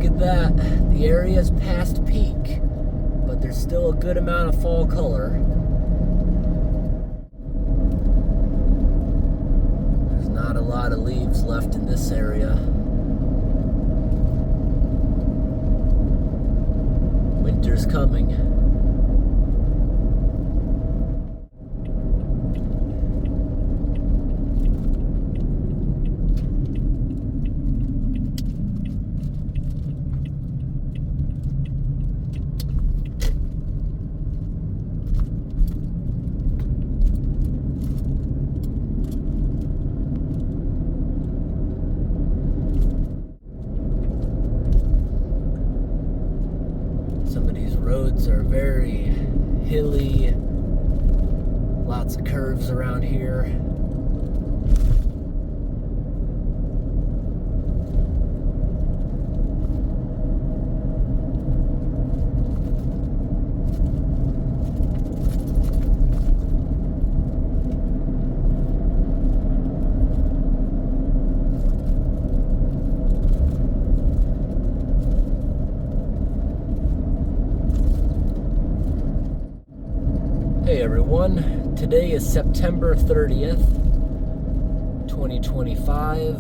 look at that. The area's past peak, but there's still a good amount of fall color. There's not a lot of leaves left in this area. Winter's coming. Some of these roads are very hilly, lots of curves around here. Hey everyone, today is September 30th, 2025.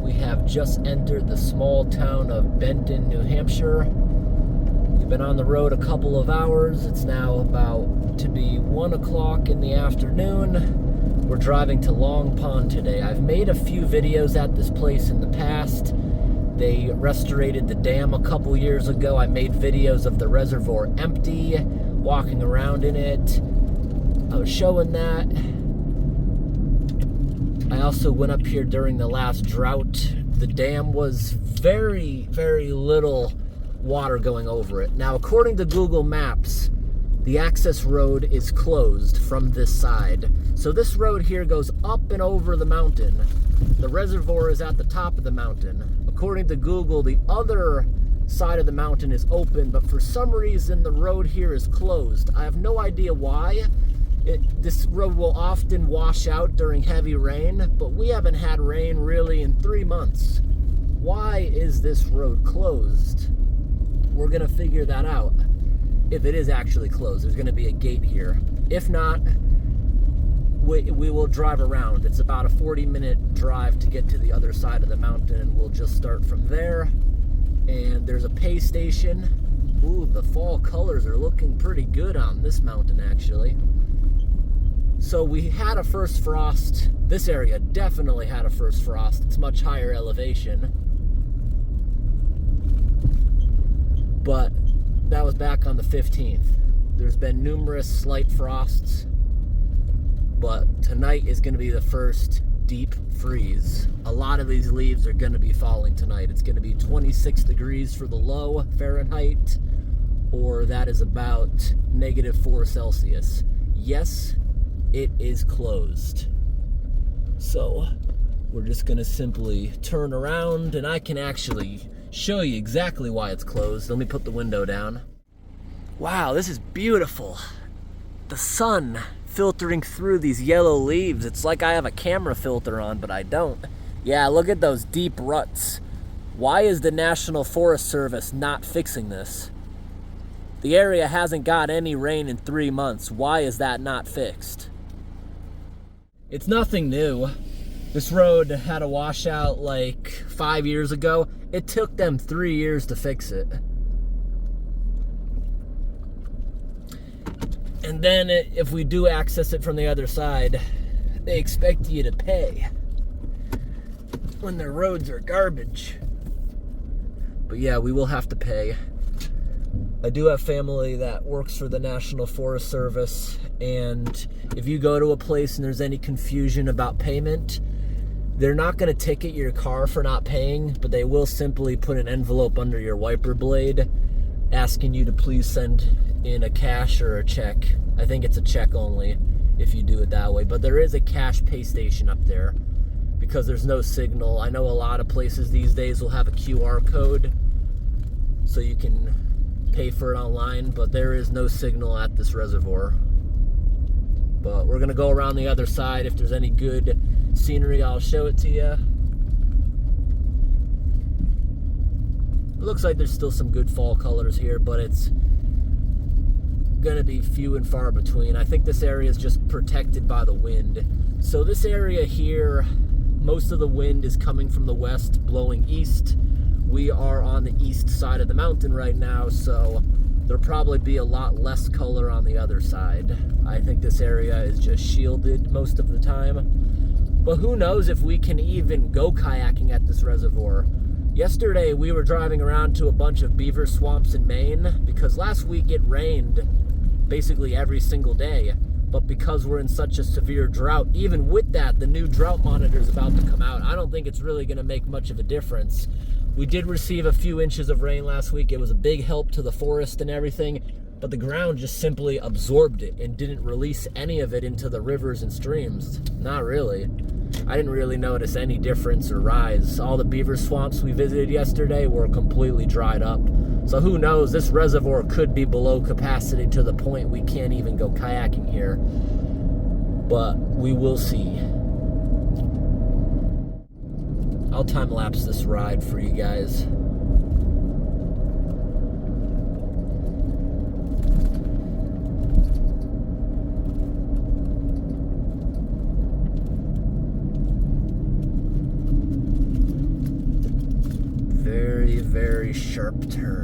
We have just entered the small town of Benton, New Hampshire. We've been on the road a couple of hours. It's now about to be 1 o'clock in the afternoon. We're driving to Long Pond today. I've made a few videos at this place in the past. They restorated the dam a couple years ago. I made videos of the reservoir empty, walking around in it. I was showing that. I also went up here during the last drought. The dam was very, very little water going over it. Now, according to Google Maps, the access road is closed from this side. So this road here goes up and over the mountain. The reservoir is at the top of the mountain. According to Google, the other side of the mountain is open, but for some reason the road here is closed. I have no idea why. This road will often wash out during heavy rain, but we haven't had rain really in 3 months. Why is this road closed? We're gonna figure that out. If it is actually closed, there's gonna be a gate here. If not, we will drive around. It's about a 40-minute drive to get to the other side of the mountain, and we'll just start from there. And there's a pay station. Ooh, the fall colors are looking pretty good on this mountain, actually. So we had a first frost. This area definitely had a first frost. It's much higher elevation. But that was back on the 15th. There's been numerous slight frosts. But tonight is going to be the first deep freeze. A lot of these leaves are going to be falling tonight. It's going to be 26 degrees for the low Fahrenheit, or that is about -4 Celsius. Yes, it is closed. So we're just gonna simply turn around, and I can actually show you exactly why it's closed. Let me put the window down. Wow, this is beautiful. The sun filtering through these yellow leaves. It's like I have a camera filter on, but I don't. Yeah, look at those deep ruts. Why is the National Forest Service not fixing this? The area hasn't got any rain in 3 months. Why is that not fixed? It's nothing new. This road had a washout like 5 years ago. It took them 3 years to fix it. And then if we do access it from the other side, they expect you to pay when their roads are garbage. But yeah, we will have to pay. I do have family that works for the National Forest Service, and if you go to a place and there's any confusion about payment, they're not going to ticket your car for not paying, but they will simply put an envelope under your wiper blade asking you to please send in a cash or a check. I think it's a check only if you do it that way, but there is a cash pay station up there because there's no signal. I know a lot of places these days will have a QR code so you can pay for it online, but there is no signal at this reservoir. But we're gonna go around the other side. If there's any good scenery, I'll show it to you. looks like there's still some good fall colors here, but it's going to be few and far between. I think this area is just protected by the wind. So this area here, most of the wind is coming from the west, blowing east. We are on the east side of the mountain right now, so there'll probably be a lot less color on the other side. I think this area is just shielded most of the time. But who knows if we can even go kayaking at this reservoir. Yesterday we were driving around to a bunch of beaver swamps in Maine because last week it rained basically every single day. But because we're in such a severe drought, even with that, the new drought monitor is about to come out. I don't think it's really going to make much of a difference. We did receive a few inches of rain last week. It was a big help to the forest and everything, but the ground just simply absorbed it and didn't release any of it into the rivers and streams. Not really. I didn't really notice any difference or rise. All the beaver swamps we visited yesterday were completely dried up. So who knows, this reservoir could be below capacity to the point we can't even go kayaking here. But we will see. I'll time lapse this ride for you guys. Very, very sharp turn.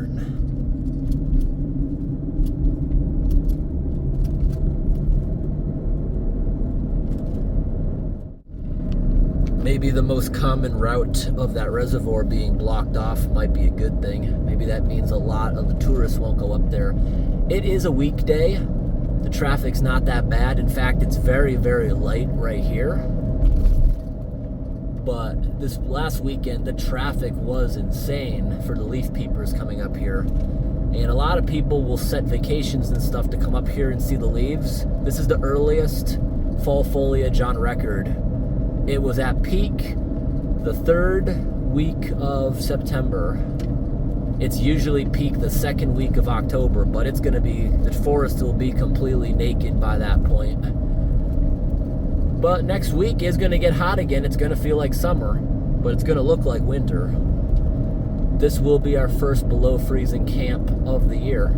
Maybe the most common route of that reservoir being blocked off might be a good thing. Maybe that means a lot of the tourists won't go up there. It is a weekday. The traffic's not that bad. In fact, it's very, very light right here. But this last weekend, the traffic was insane for the leaf peepers coming up here. And a lot of people will set vacations and stuff to come up here and see the leaves. This is the earliest fall foliage on record. It was at peak the third week of September. It's usually peak the second week of October, but it's going to be, the forest will be completely naked by that point. But next week is going to get hot again. It's going to feel like summer, but it's going to look like winter. This will be our first below freezing camp of the year.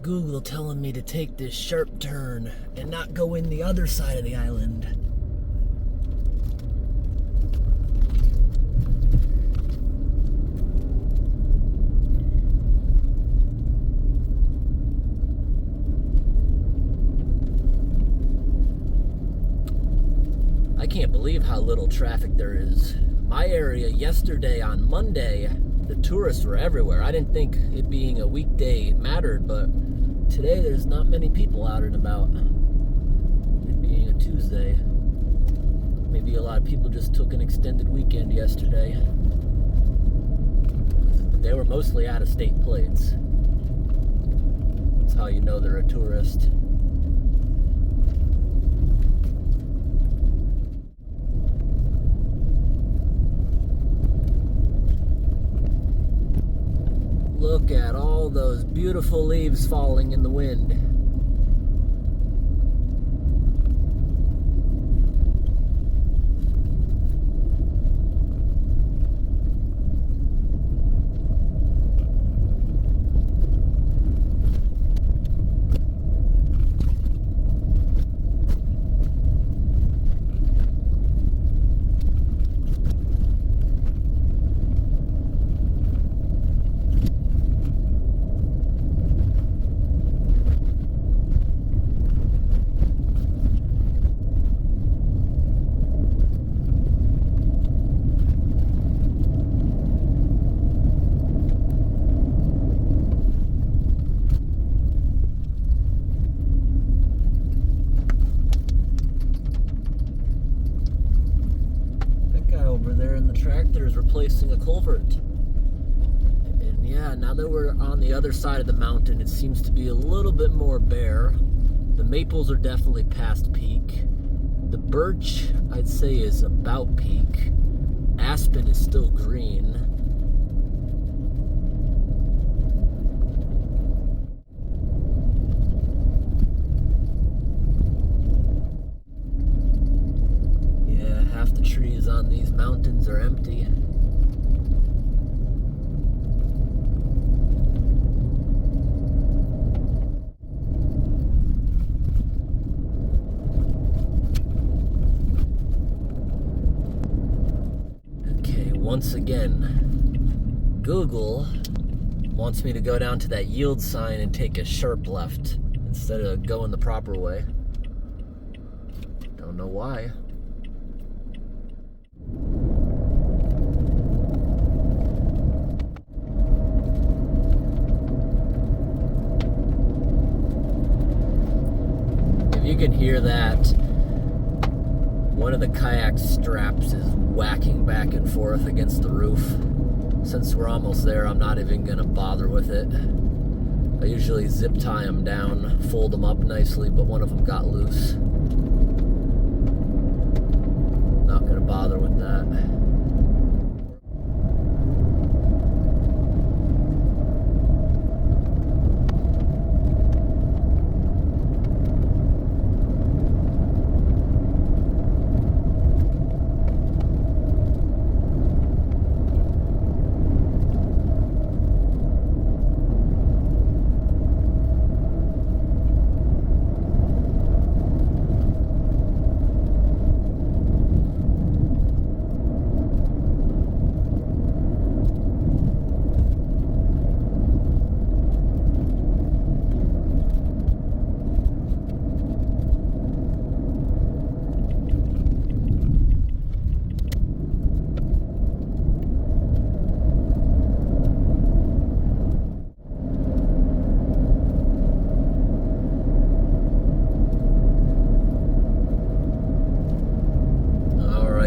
Google telling me to take this sharp turn and not go in the other side of the island. I can't believe how little traffic there is. My area yesterday on Monday, the tourists were everywhere. I didn't think it being a weekday mattered, but today there's not many people out and about. It being a Tuesday. Maybe a lot of people just took an extended weekend yesterday. They were mostly out-of-state plates. That's how you know they're a tourist. Look at all those beautiful leaves falling in the wind. over there and the tractor is replacing a culvert. And yeah, now that we're on the other side of the mountain, it seems to be a little bit more bare. The maples are definitely past peak. The birch, I'd say, is about peak. Aspen is still green. Yeah, half the trees on these mountains are empty. Once again, Google wants me to go down to that yield sign and take a sharp left instead of going the proper way. Don't know why. If you can hear that, one of the kayak straps is whacking back and forth against the roof. Since we're almost there, I'm not even gonna bother with it. I usually zip tie them down, fold them up nicely, but one of them got loose. Not gonna bother with that.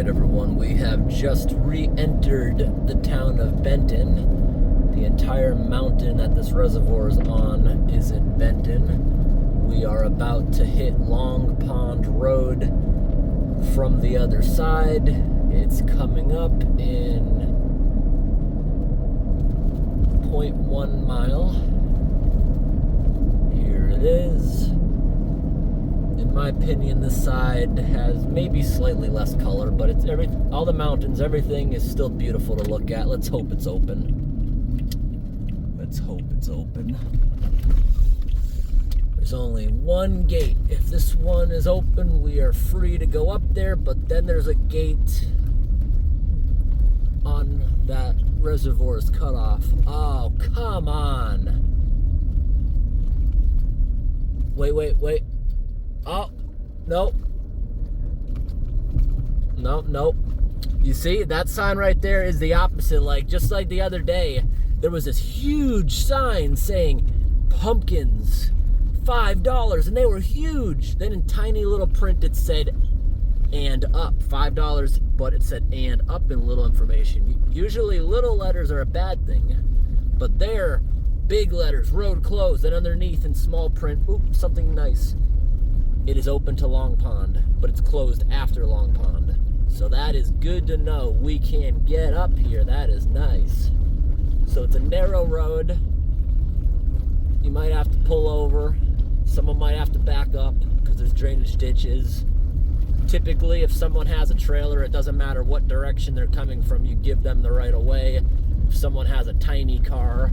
Everyone, we have just re-entered the town of Benton. The entire mountain that this reservoir is on is in Benton. We are about to hit Long Pond Road from the other side. It's coming up in 0.1 mile. Here it is. In my opinion, this side has maybe slightly less color, but it's all the mountains, everything is still beautiful to look at. Let's hope it's open. Let's hope it's open. There's only one gate. If this one is open, we are free to go up there, but then there's a gate on that reservoir's cutoff. Oh, come on. Wait. Oh, no. Nope. You see, that sign right there is the opposite. Like, just like the other day, there was this huge sign saying pumpkins, $5, and they were huge. Then in tiny little print, it said and up, $5, but it said and up in little information. Usually little letters are a bad thing, but there, big letters, road closed, and underneath in small print, oops, something nice. It is open to Long Pond, but it's closed after Long Pond. So that is good to know. We can get up here. That is nice. So it's a narrow road. You might have to pull over. Someone might have to back up because there's drainage ditches. Typically, if someone has a trailer, it doesn't matter what direction they're coming from, you give them the right of way. If someone has a tiny car,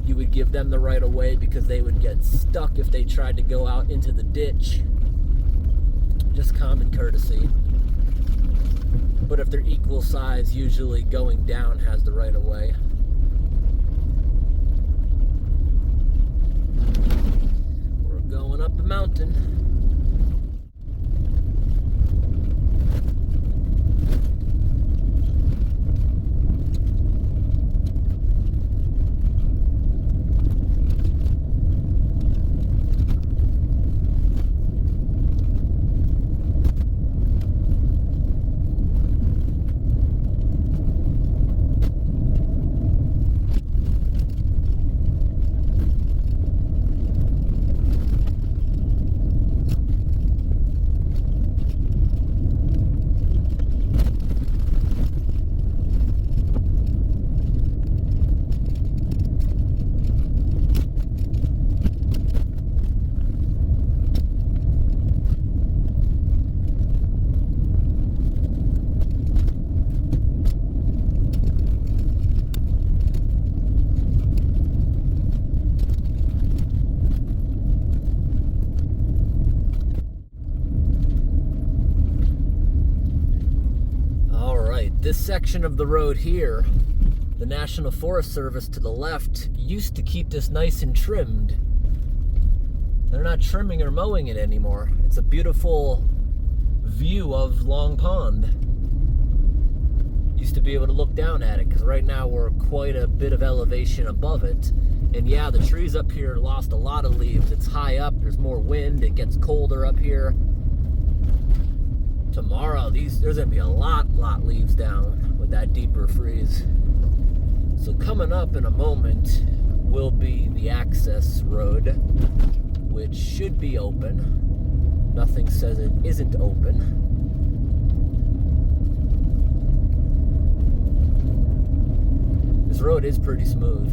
you would give them the right of way because they would get stuck if they tried to go out into the ditch. Just common courtesy. But if they're equal size, usually going down has the right of way. We're going up a mountain. right, this section of the road here, the National Forest Service to the left used to keep this nice and trimmed. They're not trimming or mowing it anymore. It's a beautiful view of Long Pond. Used to be able to look down at it, because right now we're quite a bit of elevation above it. And yeah, the trees up here lost a lot of leaves. It's high up, there's more wind, it gets colder up here. Tomorrow, there's gonna be a lot leaves down with that deeper freeze. So coming up in a moment will be the access road, which should be open. Nothing says it isn't open. This road is pretty smooth.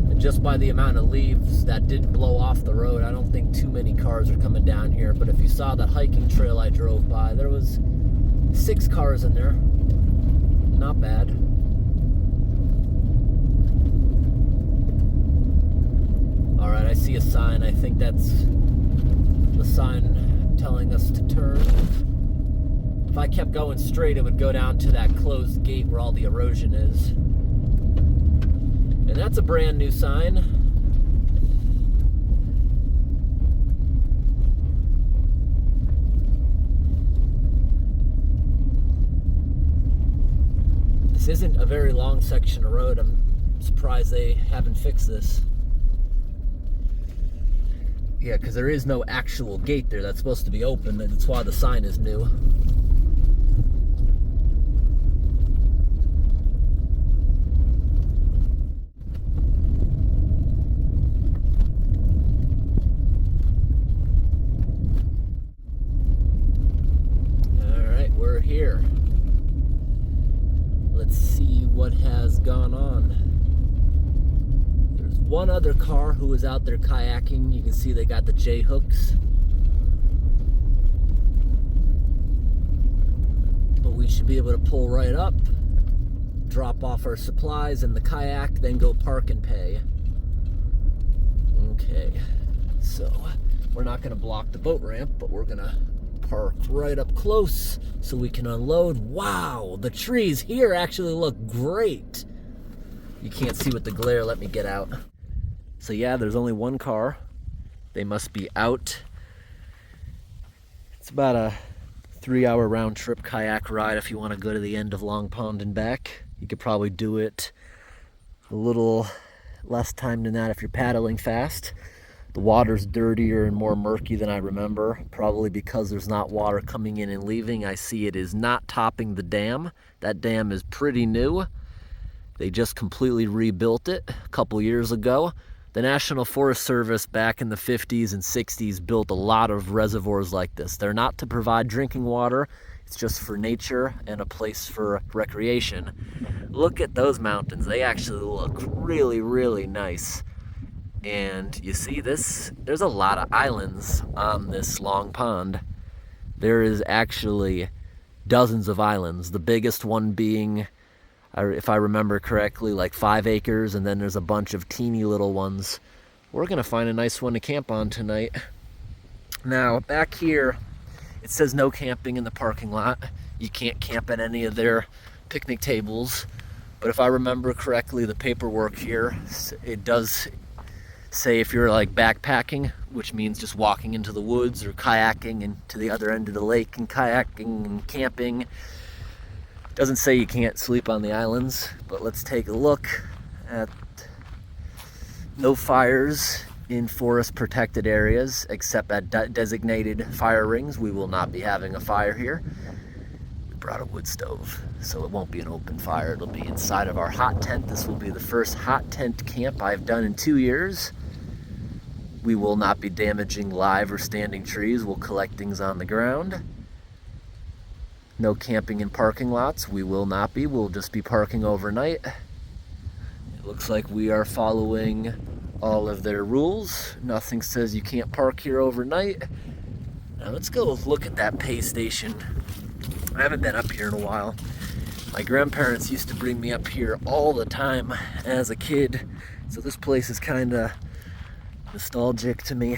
And just by the amount of leaves that didn't blow off the road, I don't think too many cars are coming down here. But if you saw that hiking trail I drove by, there was 6 cars in there. Not bad. Alright, I see a sign. I think that's the sign telling us to turn. If I kept going straight, it would go down to that closed gate where all the erosion is. And that's a brand new sign. This isn't a very long section of road. I'm surprised they haven't fixed this. Yeah, because there is no actual gate there that's supposed to be open, and that's why the sign is new. Alright, we're here. Let's see what has gone on. There's one other car who was out there kayaking. You can see they got the J hooks. But we should be able to pull right up, drop off our supplies in the kayak, then go park and pay. Okay, so we're not going to block the boat ramp, but we're going to park right up close so we can unload. Wow, the trees here actually look great. You can't see with the glare. Let me get out. So yeah, there's only one car. They must be out. It's about a 3-hour round trip kayak ride if you want to go to the end of Long Pond and back. You could probably do it a little less time than that if you're paddling fast. The water's dirtier and more murky than I remember, probably because there's not water coming in and leaving. I see it is not topping the dam. That dam is pretty new. They just completely rebuilt it a couple years ago. The National Forest Service back in the 50s and 60s built a lot of reservoirs like this. They're not to provide drinking water. It's just for nature and a place for recreation. Look at those mountains. They actually look really nice. And you see this, there's a lot of islands on this Long Pond. There is actually dozens of islands. The biggest one being, if I remember correctly, like 5 acres, and then there's a bunch of teeny little ones. We're gonna find a nice one to camp on tonight. Now, back here, it says no camping in the parking lot. You can't camp at any of their picnic tables. But if I remember correctly, the paperwork here, it does say if you're like backpacking, which means just walking into the woods or kayaking and to the other end of the lake and kayaking and camping. Doesn't say you can't sleep on the islands, but let's take a look at no fires in forest protected areas except at designated fire rings. We will not be having a fire here. We brought a wood stove, so it won't be an open fire. It'll be inside of our hot tent. This will be the first hot tent camp I've done in 2 years. We will not be damaging live or standing trees. We'll collect things on the ground. No camping in parking lots. We will not be. We'll just be parking overnight. It looks like we are following all of their rules. Nothing says you can't park here overnight. Now let's go look at that pay station. I haven't been up here in a while. My grandparents used to bring me up here all the time as a kid. So this place is kind of nostalgic to me.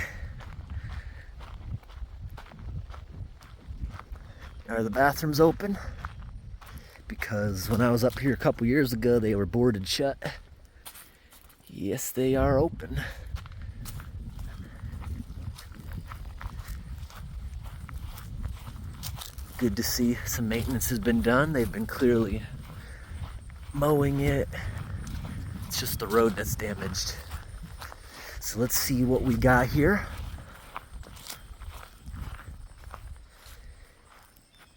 Are the bathrooms open? Because when I was up here a couple years ago, they were boarded shut. Yes, they are open. Good to see some maintenance has been done. They've been clearly mowing it. It's just the road that's damaged. So let's see what we got here.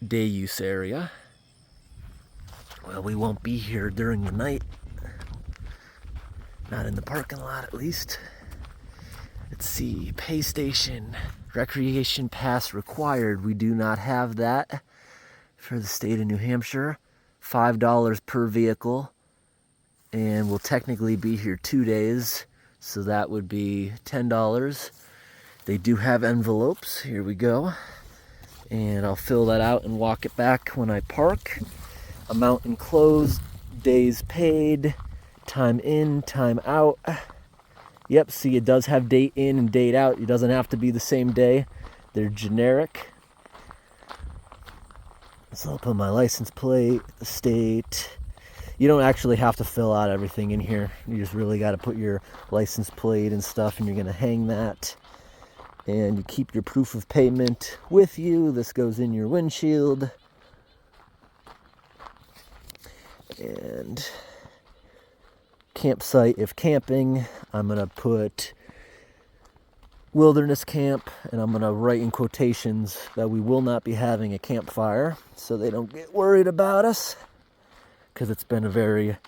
Day use area. Well, we won't be here during the night. Not in the parking lot, at least. Let's see, pay station, recreation pass required. We do not have that for the state of New Hampshire. $5 per vehicle, and we'll technically be here 2 days, so that would be $10. They do have envelopes. Here we go. And I'll fill that out and walk it back when I park. Amount enclosed, days paid, time in, time out. Yep, see, it does have date in and date out. It doesn't have to be the same day. They're generic. So I'll put my license plate, the state. You don't actually have to fill out everything in here. You just really got to put your license plate and stuff, and you're going to hang that. And you keep your proof of payment with you. This goes in your windshield. And campsite, if camping, I'm going to put wilderness camp, and I'm going to write in quotations that we will not be having a campfire so they don't get worried about us, because it's been a very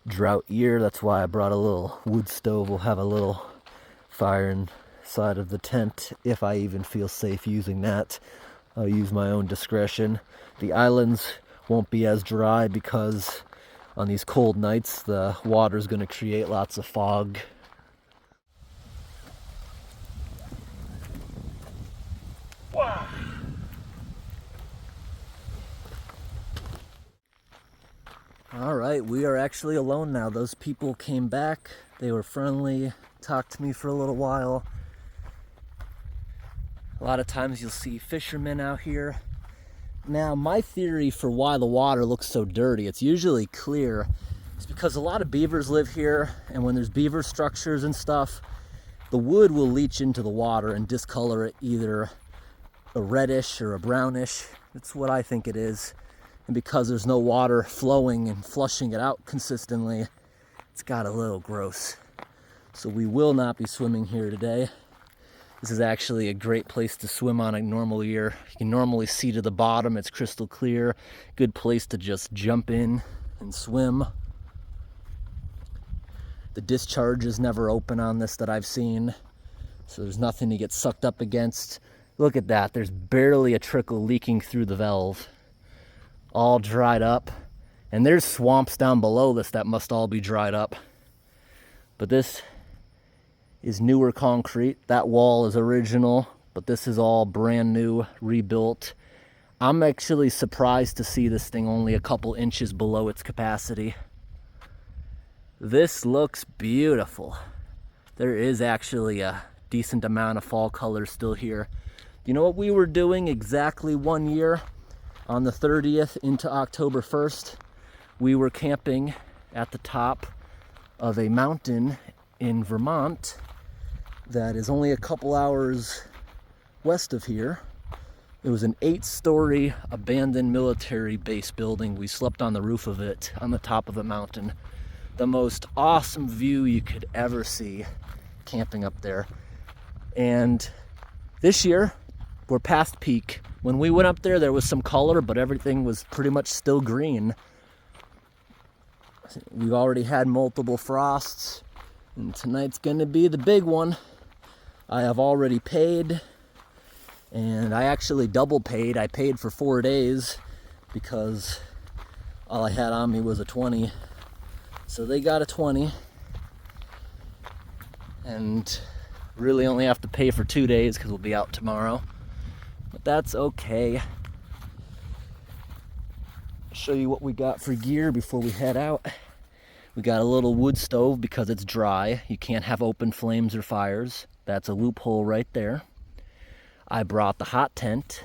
drought year. That's why I brought a little wood stove. We'll have a little fire inside of the tent if I even feel safe using that. I'll use my own discretion. The islands won't be as dry because on these cold nights the water's going to create lots of fog. Wow. All right, we are actually alone now. Those people came back. They were friendly, talked to me for a little while. A lot of times you'll see fishermen out here. Now, my theory for why the water looks so dirty, it's usually clear, is because a lot of beavers live here, and when there's beaver structures and stuff, the wood will leach into the water and discolor it either a reddish or a brownish. That's what I think it is. And because there's no water flowing and flushing it out consistently, it's got a little gross. So we will not be swimming here today. This is actually a great place to swim on a normal year. You can normally see to the bottom, it's crystal clear. Good place to just jump in and swim. The discharge is never open on this that I've seen, so there's nothing to get sucked up against. Look at that, there's barely a trickle leaking through the valve. All dried up. And there's swamps down below this that must all be dried up. But this is newer concrete. That wall is original, but this is all brand new, rebuilt. I'm actually surprised to see this thing only a couple inches below its capacity. This looks beautiful. There is actually a decent amount of fall color still here. You know what we were doing exactly 1 year? On the 30th into October 1st, we were camping at the top of a mountain in Vermont that is only a couple hours west of here. It was an 8-story abandoned military base building. We slept on the roof of it on the top of a mountain. The most awesome view you could ever see camping up there. And this year, we're past peak. When we went up there, there was some color, but everything was pretty much still green. We've already had multiple frosts, and tonight's gonna be the big one. I have already paid, and I actually double paid. I paid for 4 days because all I had on me was a 20. So they got a 20, and really only have to pay for 2 days because we'll be out tomorrow. But that's okay. Show you what we got for gear before we head out. We got a little wood stove because it's dry. You can't have open flames or fires. That's a loophole right there. I brought the hot tent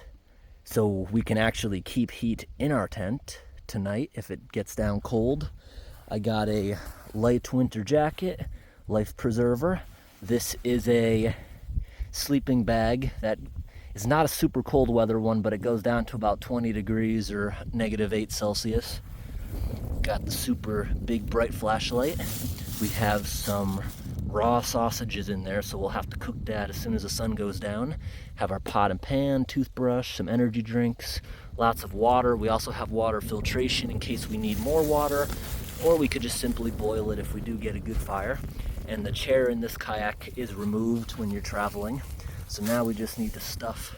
so we can actually keep heat in our tent tonight if it gets down cold. I got a light winter jacket, life preserver. This is a sleeping bag that is not a super cold weather one, but it goes down to about 20 degrees or -8 Celsius. Got the super big bright flashlight. We have some raw sausages in there, so we'll have to cook that as soon as the sun goes down. Have our pot and pan, toothbrush, some energy drinks, lots of water. We also have water filtration in case we need more water, or we could just simply boil it if we do get a good fire. And the chair in this kayak is removed when you're traveling. So now we just need to stuff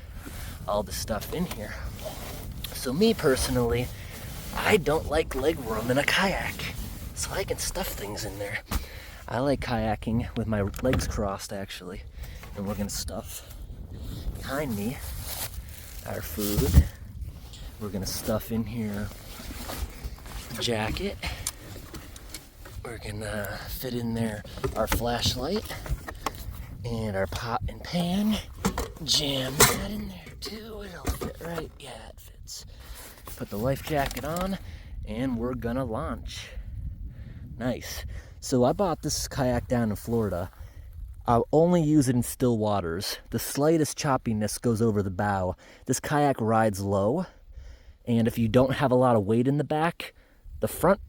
all the stuff in here. So me personally, I don't like leg room in a kayak, so I can stuff things in there. I like kayaking with my legs crossed, actually. And we're gonna stuff behind me our food. We're gonna stuff in here the jacket. We're gonna fit in there our flashlight and our pot and pan. Jam that in there too. It'll fit right. Yeah, it fits. Put the life jacket on and we're gonna launch. Nice. So I bought this kayak down in Florida. I'll only use it in still waters. The slightest choppiness goes over the bow. This kayak rides low, and if you don't have a lot of weight in the back, the front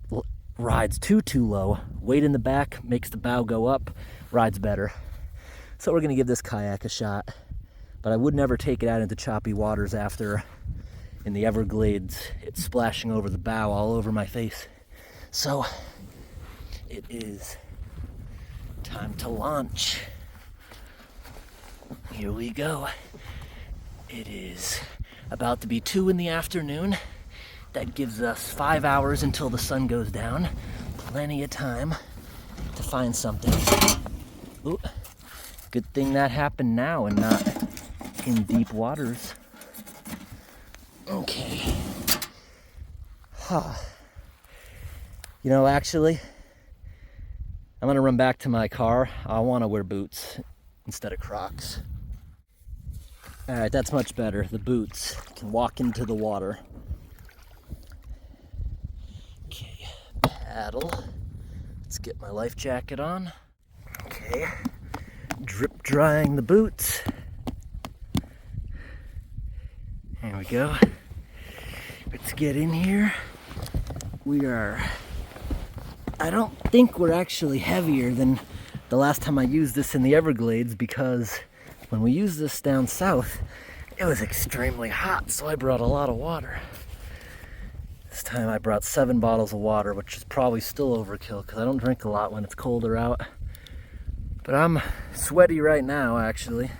rides too low. Weight in the back makes the bow go up, rides better. So we're gonna give this kayak a shot, but I would never take it out into choppy waters after in the Everglades it's splashing over the bow all over my face. So it is time to launch. Here we go. It is about to be 2 in the afternoon. That gives us 5 hours until the sun goes down. Plenty of time to find something. Ooh, good thing that happened now and not in deep waters. Okay. Huh. You know, actually, I'm gonna run back to my car. I wanna wear boots instead of Crocs. All right, that's much better. The boots can walk into the water. Okay, paddle. Let's get my life jacket on. Okay, drip drying the boots. There we go. Let's get in here. I don't think we're actually heavier than the last time I used this in the Everglades, because when we used this down south, it was extremely hot, so I brought a lot of water. This time I brought 7 bottles of water, which is probably still overkill because I don't drink a lot when it's colder out. But I'm sweaty right now, actually.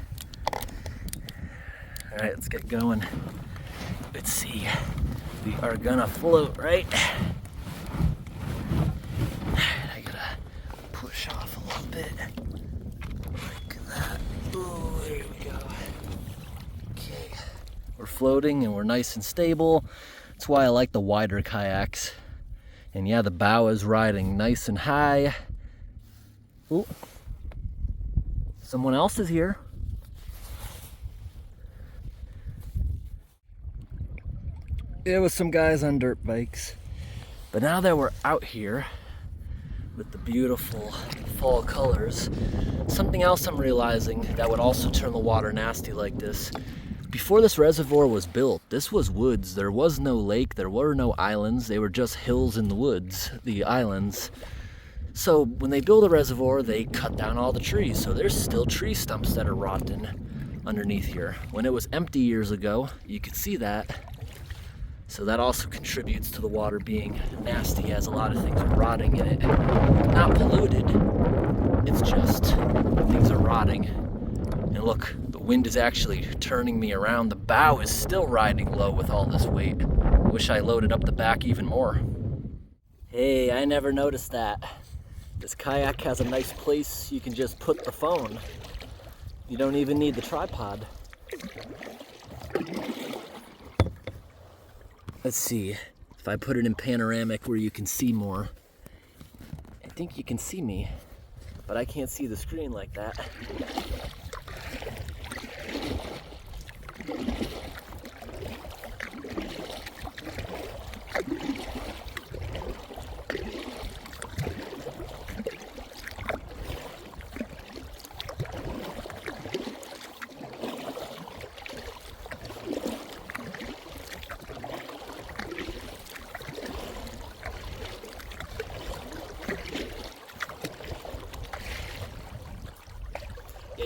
All right, let's get going. Let's see. We are gonna float, right? I gotta push off a little bit. Like that. Ooh, there we go. Okay. We're floating and we're nice and stable. That's why I like the wider kayaks. And yeah, the bow is riding nice and high. Ooh. Someone else is here. It was some guys on dirt bikes. But now that we're out here with the beautiful fall colors, something else I'm realizing that would also turn the water nasty like this. Before this reservoir was built, this was woods. There was no lake, there were no islands. They were just hills in the woods, the islands. So when they build a reservoir, they cut down all the trees. So there's still tree stumps that are rotten underneath here. When it was empty years ago, you could see that. So that also contributes to the water being nasty, as a lot of things are rotting in it. Not polluted, it's just things are rotting. And look, the wind is actually turning me around. The bow is still riding low with all this weight. I wish I loaded up the back even more. Hey, I never noticed that. This kayak has a nice place you can just put the phone. You don't even need the tripod. Let's see, if I put it in panoramic where you can see more. I think you can see me, but I can't see the screen like that.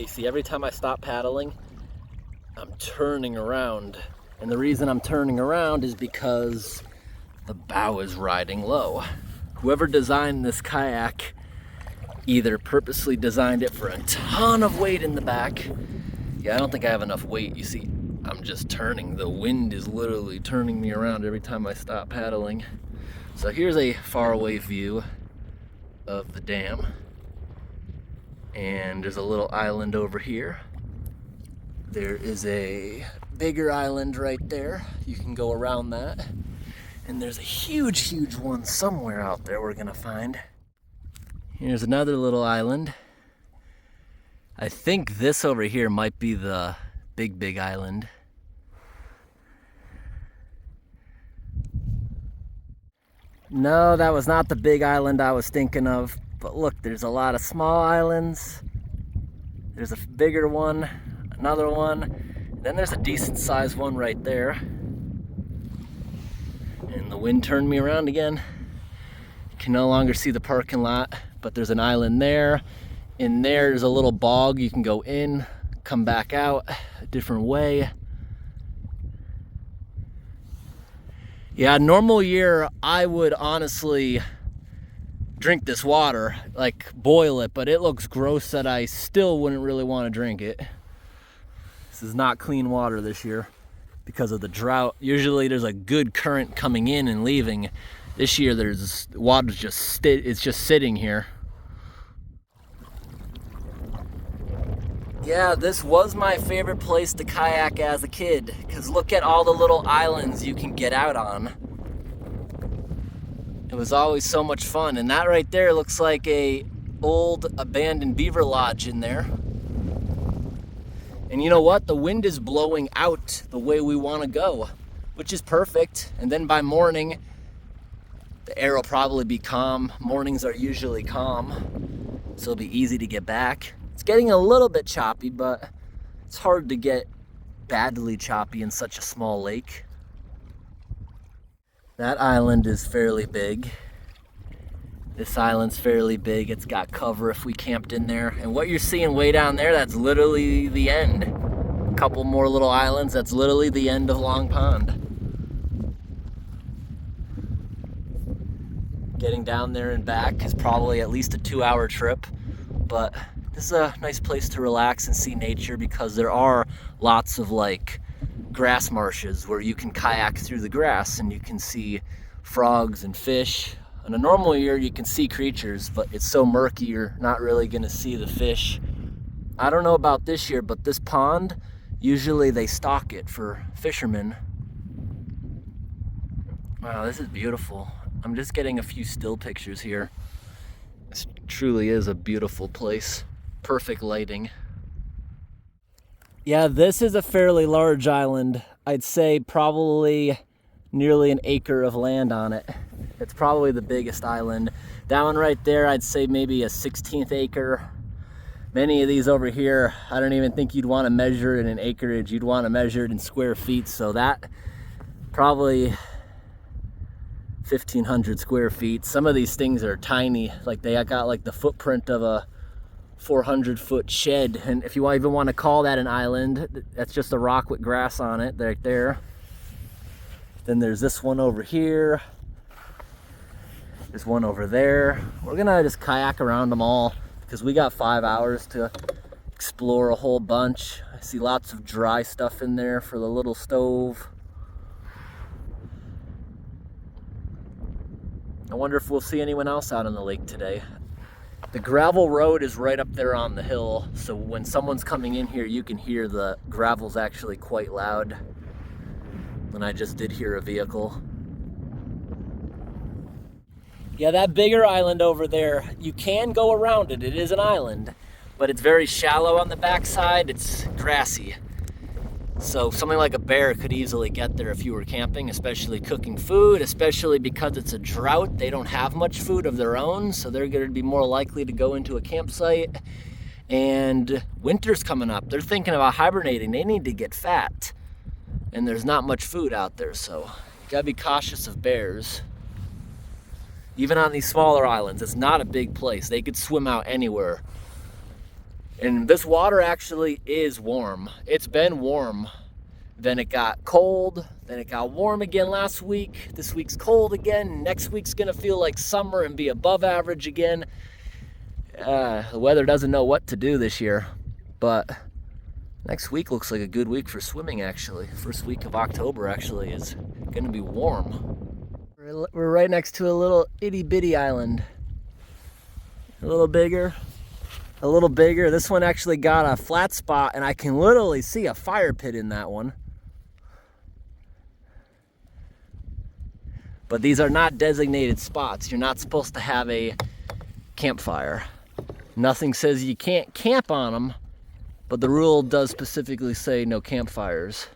See, every time I stop paddling, I'm turning around. And the reason I'm turning around is because the bow is riding low. Whoever designed this kayak either purposely designed it for a ton of weight in the back. Yeah, I don't think I have enough weight. You see, I'm just turning. The wind is literally turning me around every time I stop paddling. So here's a faraway view of the dam. And there's a little island over here. There is a bigger island right there. You can go around that. And there's a huge, huge one somewhere out there we're gonna find. Here's another little island. I think this over here might be the big, big island. No, that was not the big island I was thinking of. But look, there's a lot of small islands. There's a bigger one, another one, and then there's a decent sized one right there. And the wind turned me around again. You can no longer see the parking lot, but there's an island there. In there's a little bog. You can go in, come back out a different way. Yeah, normal year, I would honestly drink this water, like boil it, but it looks gross that I still wouldn't really want to drink it. This is not clean water this year because of the drought. Usually there's a good current coming in and leaving. This year there's water's just it's just sitting here. Yeah, this was my favorite place to kayak as a kid, because look at all the little islands you can get out on. It was always so much fun, and that right there looks like a old abandoned beaver lodge in there. And you know what? The wind is blowing out the way we want to go, which is perfect. And then by morning, the air will probably be calm. Mornings are usually calm, so it'll be easy to get back. It's getting a little bit choppy, but it's hard to get badly choppy in such a small lake. That island is fairly big. This island's fairly big. It's got cover if we camped in there. And what you're seeing way down there, that's literally the end. A couple more little islands, that's literally the end of Long Pond. Getting down there and back is probably at least a 2-hour trip, but this is a nice place to relax and see nature because there are lots of like grass marshes where you can kayak through the grass and you can see frogs and fish. In a normal year you can see creatures, but it's so murky you're not really gonna see the fish. I don't know about this year, but this pond, usually they stock it for fishermen. Wow, this is beautiful. I'm just getting a few still pictures here. This truly is a beautiful place. Perfect lighting. Yeah, this is a fairly large island. I'd say probably nearly an acre of land on it. It's probably the biggest island. That one right there, I'd say maybe a 16th acre. Many of these over here, I don't even think you'd want to measure it in acreage. You'd want to measure it in square feet. So that probably 1,500 square feet. Some of these things are tiny. Like they got like the footprint of a 400-foot shed. And if you even want to call that an island, that's just a rock with grass on it right there. Then there's this one over here. There's one over there. We're gonna just kayak around them all because we got 5 hours to explore a whole bunch. I see lots of dry stuff in there for the little stove. I wonder if we'll see anyone else out on the lake today. The gravel road is right up there on the hill, so when someone's coming in here, you can hear the gravel's actually quite loud. And I just did hear a vehicle. Yeah, that bigger island over there, you can go around it. It is an island, but it's very shallow on the backside. It's grassy. So something like a bear could easily get there if you were camping, especially cooking food, especially because it's a drought. They don't have much food of their own, so they're going to be more likely to go into a campsite. And winter's coming up. They're thinking about hibernating. They need to get fat. And there's not much food out there, so you gotta be cautious of bears. Even on these smaller islands, it's not a big place. They could swim out anywhere. And this water actually is warm. It's been warm. Then it got cold, then it got warm again last week. This week's cold again. Next week's gonna feel like summer and be above average again. The weather doesn't know what to do this year, but next week looks like a good week for swimming actually. First week of October actually is gonna be warm. We're right next to a little itty bitty island. A little bigger, a little bigger. This one actually got a flat spot and I can literally see a fire pit in that one. But these are not designated spots. You're not supposed to have a campfire. Nothing says you can't camp on them, but the rule does specifically say no campfires.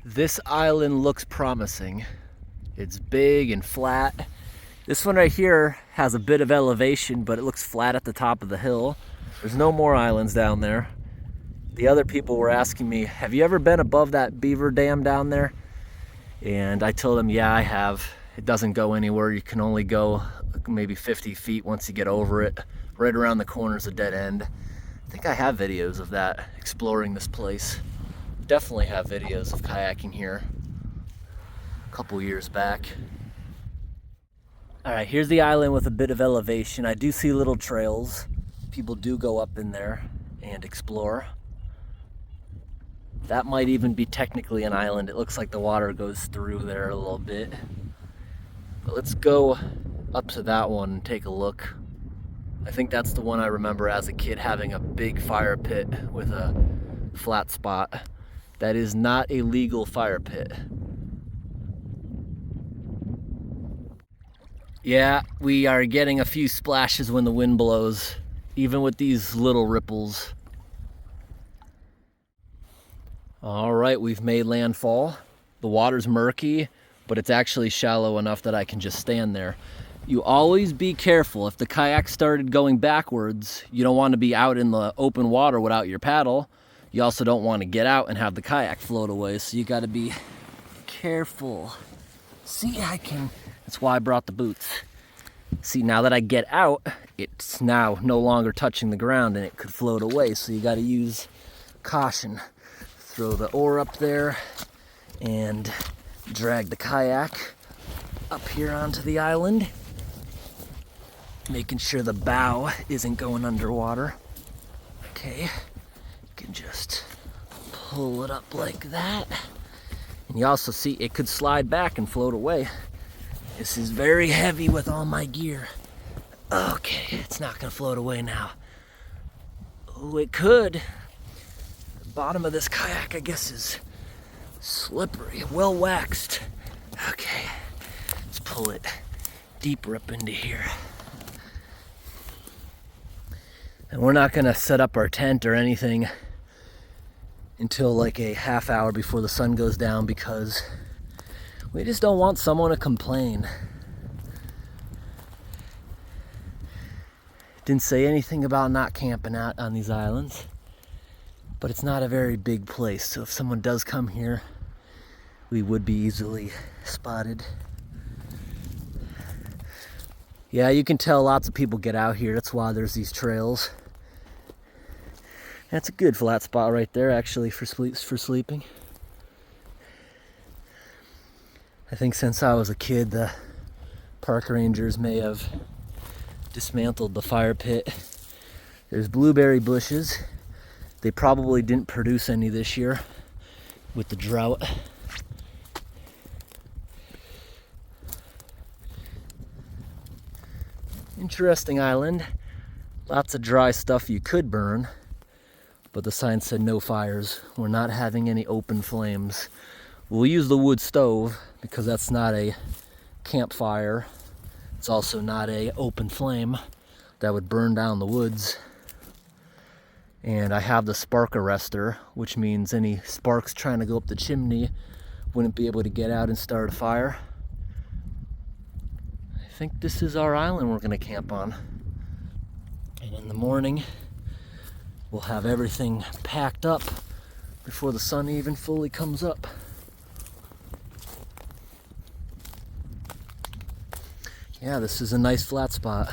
This island looks promising. It's big and flat. This one right here has a bit of elevation, but it looks flat at the top of the hill. There's no more islands down there. The other people were asking me, have you ever been above that beaver dam down there? And I told them, yeah, I have. It doesn't go anywhere. You can only go maybe 50 feet once you get over it. Right around the corner is a dead end. I think I have videos of that, exploring this place. Definitely have videos of kayaking here a couple years back. All right, here's the island with a bit of elevation. I do see little trails. People do go up in there and explore. That might even be technically an island. It looks like the water goes through there a little bit. But let's go up to that one and take a look. I think that's the one I remember as a kid having a big fire pit with a flat spot. That is not a legal fire pit. Yeah, we are getting a few splashes when the wind blows, even with these little ripples. All right, we've made landfall. The water's murky, but it's actually shallow enough that I can just stand there. You always be careful. If the kayak started going backwards, you don't want to be out in the open water without your paddle. You also don't want to get out and have the kayak float away, so you got to be careful. See, that's why I brought the boots. See, now that I get out, it's now no longer touching the ground and it could float away, so you got to use caution. Throw the oar up there and drag the kayak up here onto the island, making sure the bow isn't going underwater. Okay, you can just pull it up like that. And you also see it could slide back and float away. This is very heavy with all my gear. Okay, it's not gonna float away now. Oh, it could. The bottom of this kayak, I guess, is slippery, well waxed. Okay, let's pull it deeper up into here. And we're not gonna set up our tent or anything until like a half hour before the sun goes down, because we just don't want someone to complain. Didn't say anything about not camping out on these islands, but it's not a very big place, so if someone does come here, we would be easily spotted. Yeah, you can tell lots of people get out here. That's why there's these trails. That's a good flat spot right there, actually, for sleeping. I think since I was a kid, the park rangers may have dismantled the fire pit. There's blueberry bushes. They probably didn't produce any this year with the drought. Interesting island. Lots of dry stuff you could burn, but the sign said no fires. We're not having any open flames. We'll use the wood stove because that's not a campfire. It's also not a open flame that would burn down the woods. And I have the spark arrestor, which means any sparks trying to go up the chimney wouldn't be able to get out and start a fire. I think this is our island we're gonna camp on. And in the morning, we'll have everything packed up before the sun even fully comes up. Yeah, this is a nice flat spot.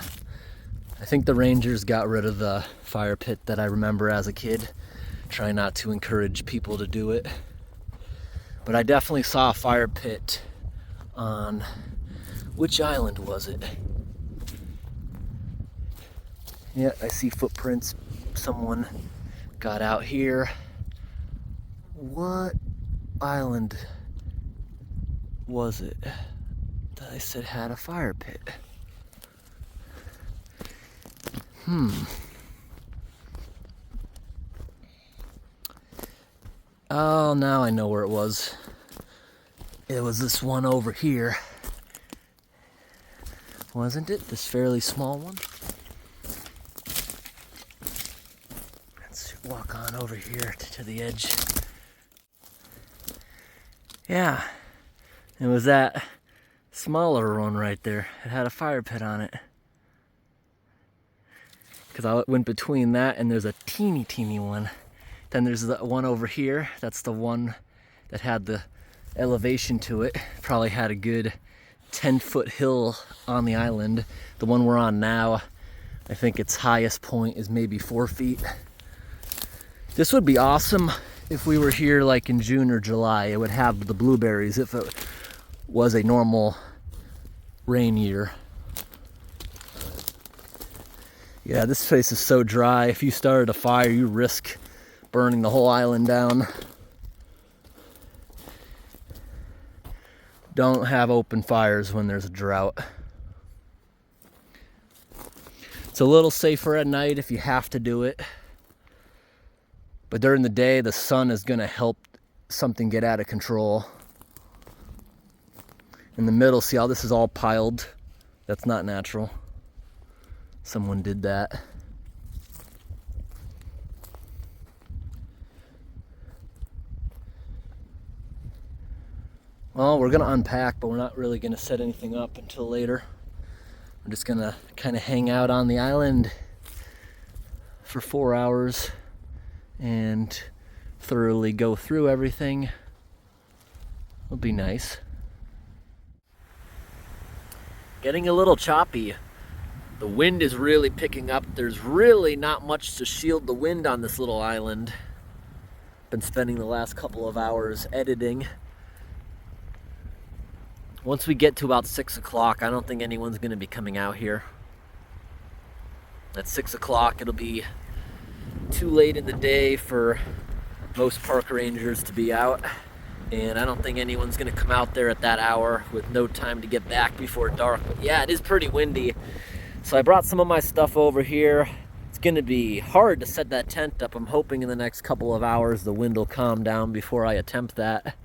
I think the rangers got rid of the fire pit that I remember as a kid. Try not to encourage people to do it. But I definitely saw a fire pit on, which island was it? Yeah, I see footprints. Someone got out here. What island was it that I said had a fire pit? Oh, now I know where it was. It was this one over here. Wasn't it? This fairly small one? Let's walk on over here to the edge. Yeah, it was that smaller one right there. It had a fire pit on it. Because I went between that and there's a teeny one. Then there's the one over here. That's the one that had the elevation to it. Probably had a good 10-foot hill on the island. The one we're on now, I think its highest point is maybe 4 feet. This would be awesome if we were here like in June or July. It would have the blueberries if it was a normal rain year. Yeah, this place is so dry. If you started a fire, you risk burning the whole island down. Don't have open fires when there's a drought. It's a little safer at night if you have to do it. But during the day, the sun is gonna help something get out of control. In the middle, see how this is all piled? That's not natural. Someone did that. Well, we're gonna unpack, but we're not really gonna set anything up until later. We're just gonna kind of hang out on the island for 4 hours and thoroughly go through everything. It'll be nice. Getting a little choppy. The wind is really picking up. There's really not much to shield the wind on this little island. Been spending the last couple of hours editing. Once we get to about 6 o'clock, I don't think anyone's gonna be coming out here. At 6 o'clock, it'll be too late in the day for most park rangers to be out. And I don't think anyone's gonna come out there at that hour with no time to get back before dark. But yeah, it is pretty windy. So I brought some of my stuff over here. It's gonna be hard to set that tent up. I'm hoping in the next couple of hours the wind will calm down before I attempt that.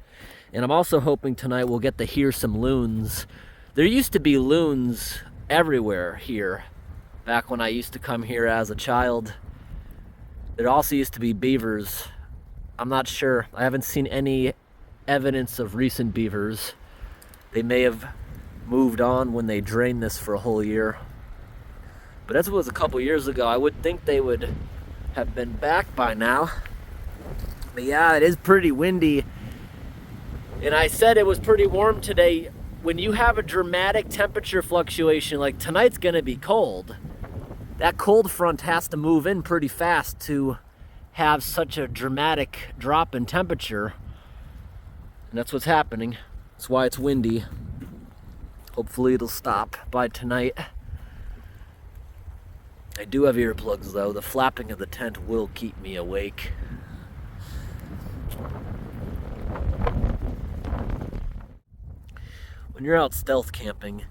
And I'm also hoping tonight we'll get to hear some loons. There used to be loons everywhere here, back when I used to come here as a child. There also used to be beavers. I'm not sure. I haven't seen any evidence of recent beavers. They may have moved on when they drained this for a whole year. But as it was a couple years ago, I would think they would have been back by now. But yeah, it is pretty windy. And I said it was pretty warm today. When you have a dramatic temperature fluctuation, like tonight's gonna be cold, that cold front has to move in pretty fast to have such a dramatic drop in temperature. And that's what's happening. That's why it's windy. Hopefully it'll stop by tonight. I do have earplugs though. The flapping of the tent will keep me awake. When you're out stealth camping,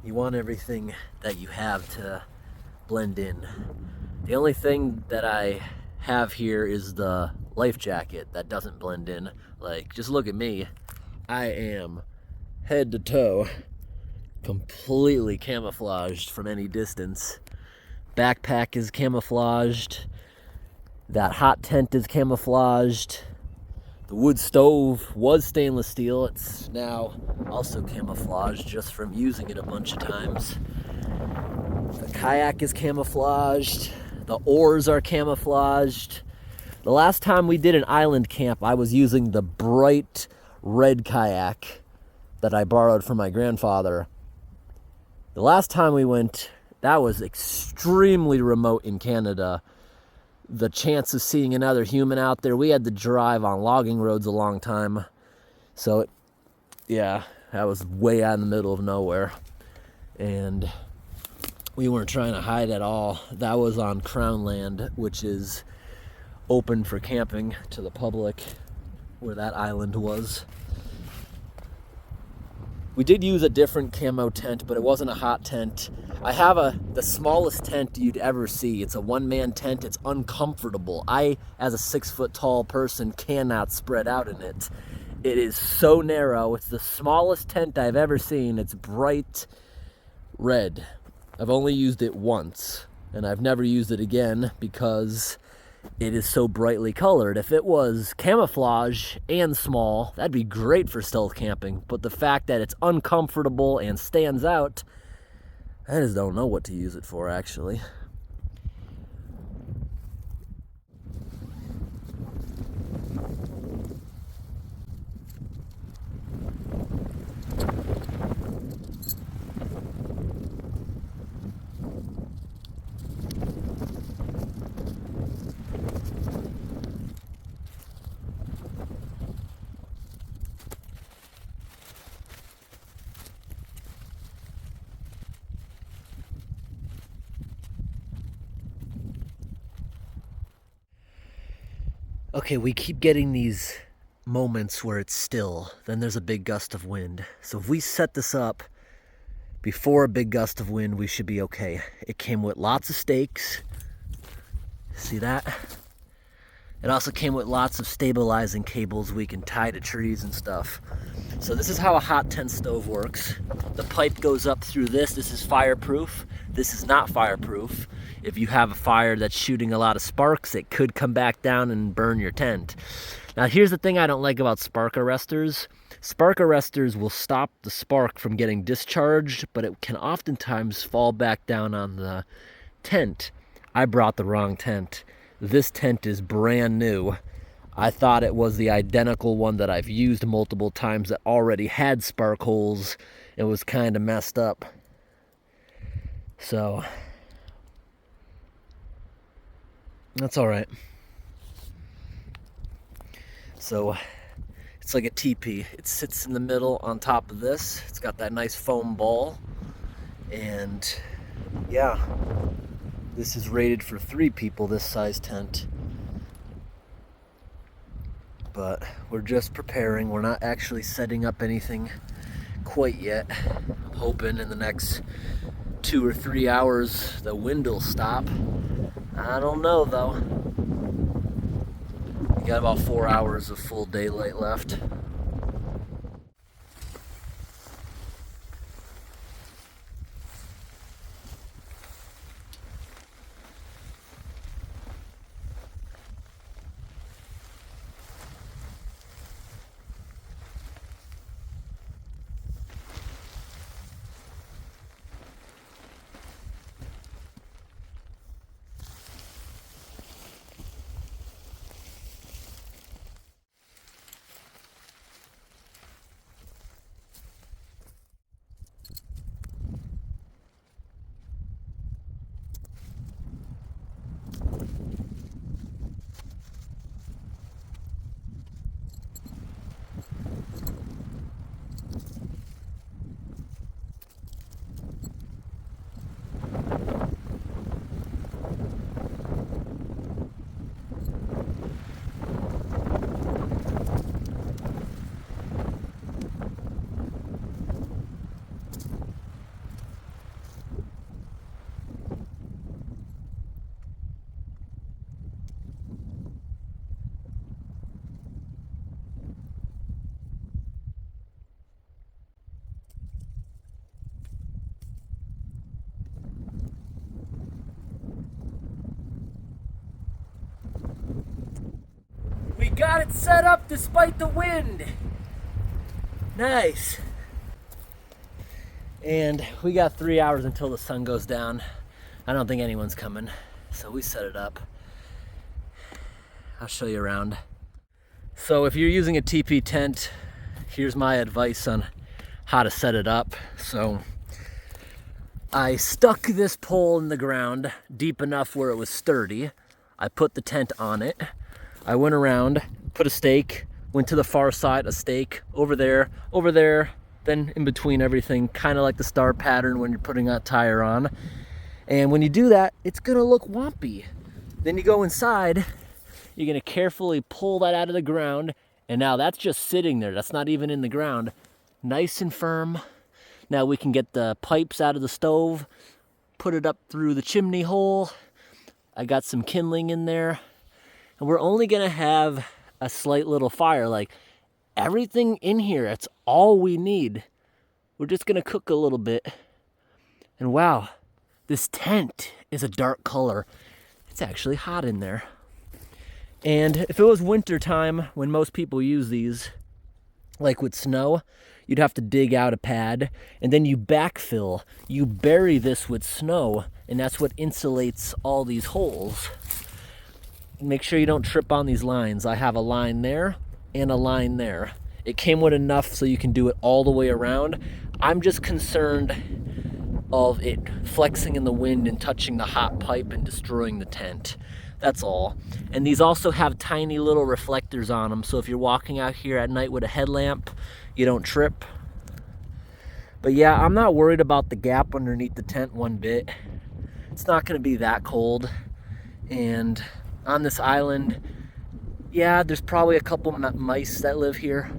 you want everything that you have to blend in. The only thing that I have here is the life jacket that doesn't blend in. Like, just look at me. I am head to toe completely camouflaged from any distance. Backpack is camouflaged. That hot tent is camouflaged. The wood stove was stainless steel. It's now also camouflaged just from using it a bunch of times. The kayak is camouflaged. The oars are camouflaged. The last time we did an island camp, I was using the bright red kayak that I borrowed from my grandfather. The last time we went, that was extremely remote in Canada. The chance of seeing another human out there, we had to drive on logging roads a long time. So, yeah, that was way out in the middle of nowhere. And we weren't trying to hide at all. That was on Crown land, which is open for camping to the public, where that island was. We did use a different camo tent, but it wasn't a hot tent. I have the smallest tent you'd ever see. It's a one-man tent. It's uncomfortable. I, as a 6-foot tall person, cannot spread out in it. It is so narrow. It's the smallest tent I've ever seen. It's bright red. I've only used it once, and I've never used it again because it is so brightly colored. If it was camouflage and small, that'd be great for stealth camping. But the fact that it's uncomfortable and stands out, I just don't know what to use it for, actually. Okay, we keep getting these moments where it's still, then there's a big gust of wind. So if we set this up before a big gust of wind, we should be okay. It came with lots of stakes. See that? It also came with lots of stabilizing cables we can tie to trees and stuff. So this is how a hot tent stove works. The pipe goes up through this. This is fireproof. This is not fireproof. If you have a fire that's shooting a lot of sparks, it could come back down and burn your tent. Now here's the thing I don't like about spark arresters. Spark arresters will stop the spark from getting discharged, but it can oftentimes fall back down on the tent. I brought the wrong tent. This tent is brand new. I thought it was the identical one that I've used multiple times that already had spark holes. It was kind of messed up. So, that's all right. So, it's like a teepee. It sits in the middle on top of this. It's got that nice foam ball. And, yeah. This is rated for 3 people, this size tent. But we're just preparing. We're not actually setting up anything quite yet. I'm hoping in the next 2 or 3 hours the wind will stop. I don't know though. We got about 4 hours of full daylight left. We got it set up despite the wind. Nice. And we got 3 hours until the sun goes down. I don't think anyone's coming, so we set it up. I'll show you around. So if you're using a TP tent, here's my advice on how to set it up. So I stuck this pole in the ground deep enough where it was sturdy. I put the tent on it. I went around, put a stake, went to the far side, a stake, over there, then in between everything, kind of like the star pattern when you're putting a tire on. And when you do that, it's gonna look wompy. Then you go inside, you're gonna carefully pull that out of the ground, and now that's just sitting there. That's not even in the ground. Nice and firm. Now we can get the pipes out of the stove, put it up through the chimney hole. I got some kindling in there. And we're only gonna have a slight little fire. Like, everything in here, that's all we need. We're just gonna cook a little bit. And wow, this tent is a dark color. It's actually hot in there. And if it was winter time, when most people use these, like with snow, you'd have to dig out a pad, and then you backfill. You bury this with snow, and that's what insulates all these holes. Make sure you don't trip on these lines. I have a line there and a line there. It came with enough so you can do it all the way around. I'm just concerned of it flexing in the wind and touching the hot pipe and destroying the tent. That's all. And these also have tiny little reflectors on them, so if you're walking out here at night with a headlamp, you don't trip. But yeah, I'm not worried about the gap underneath the tent one bit. It's not gonna be that cold. And on this island, yeah, there's probably a couple mice that live here.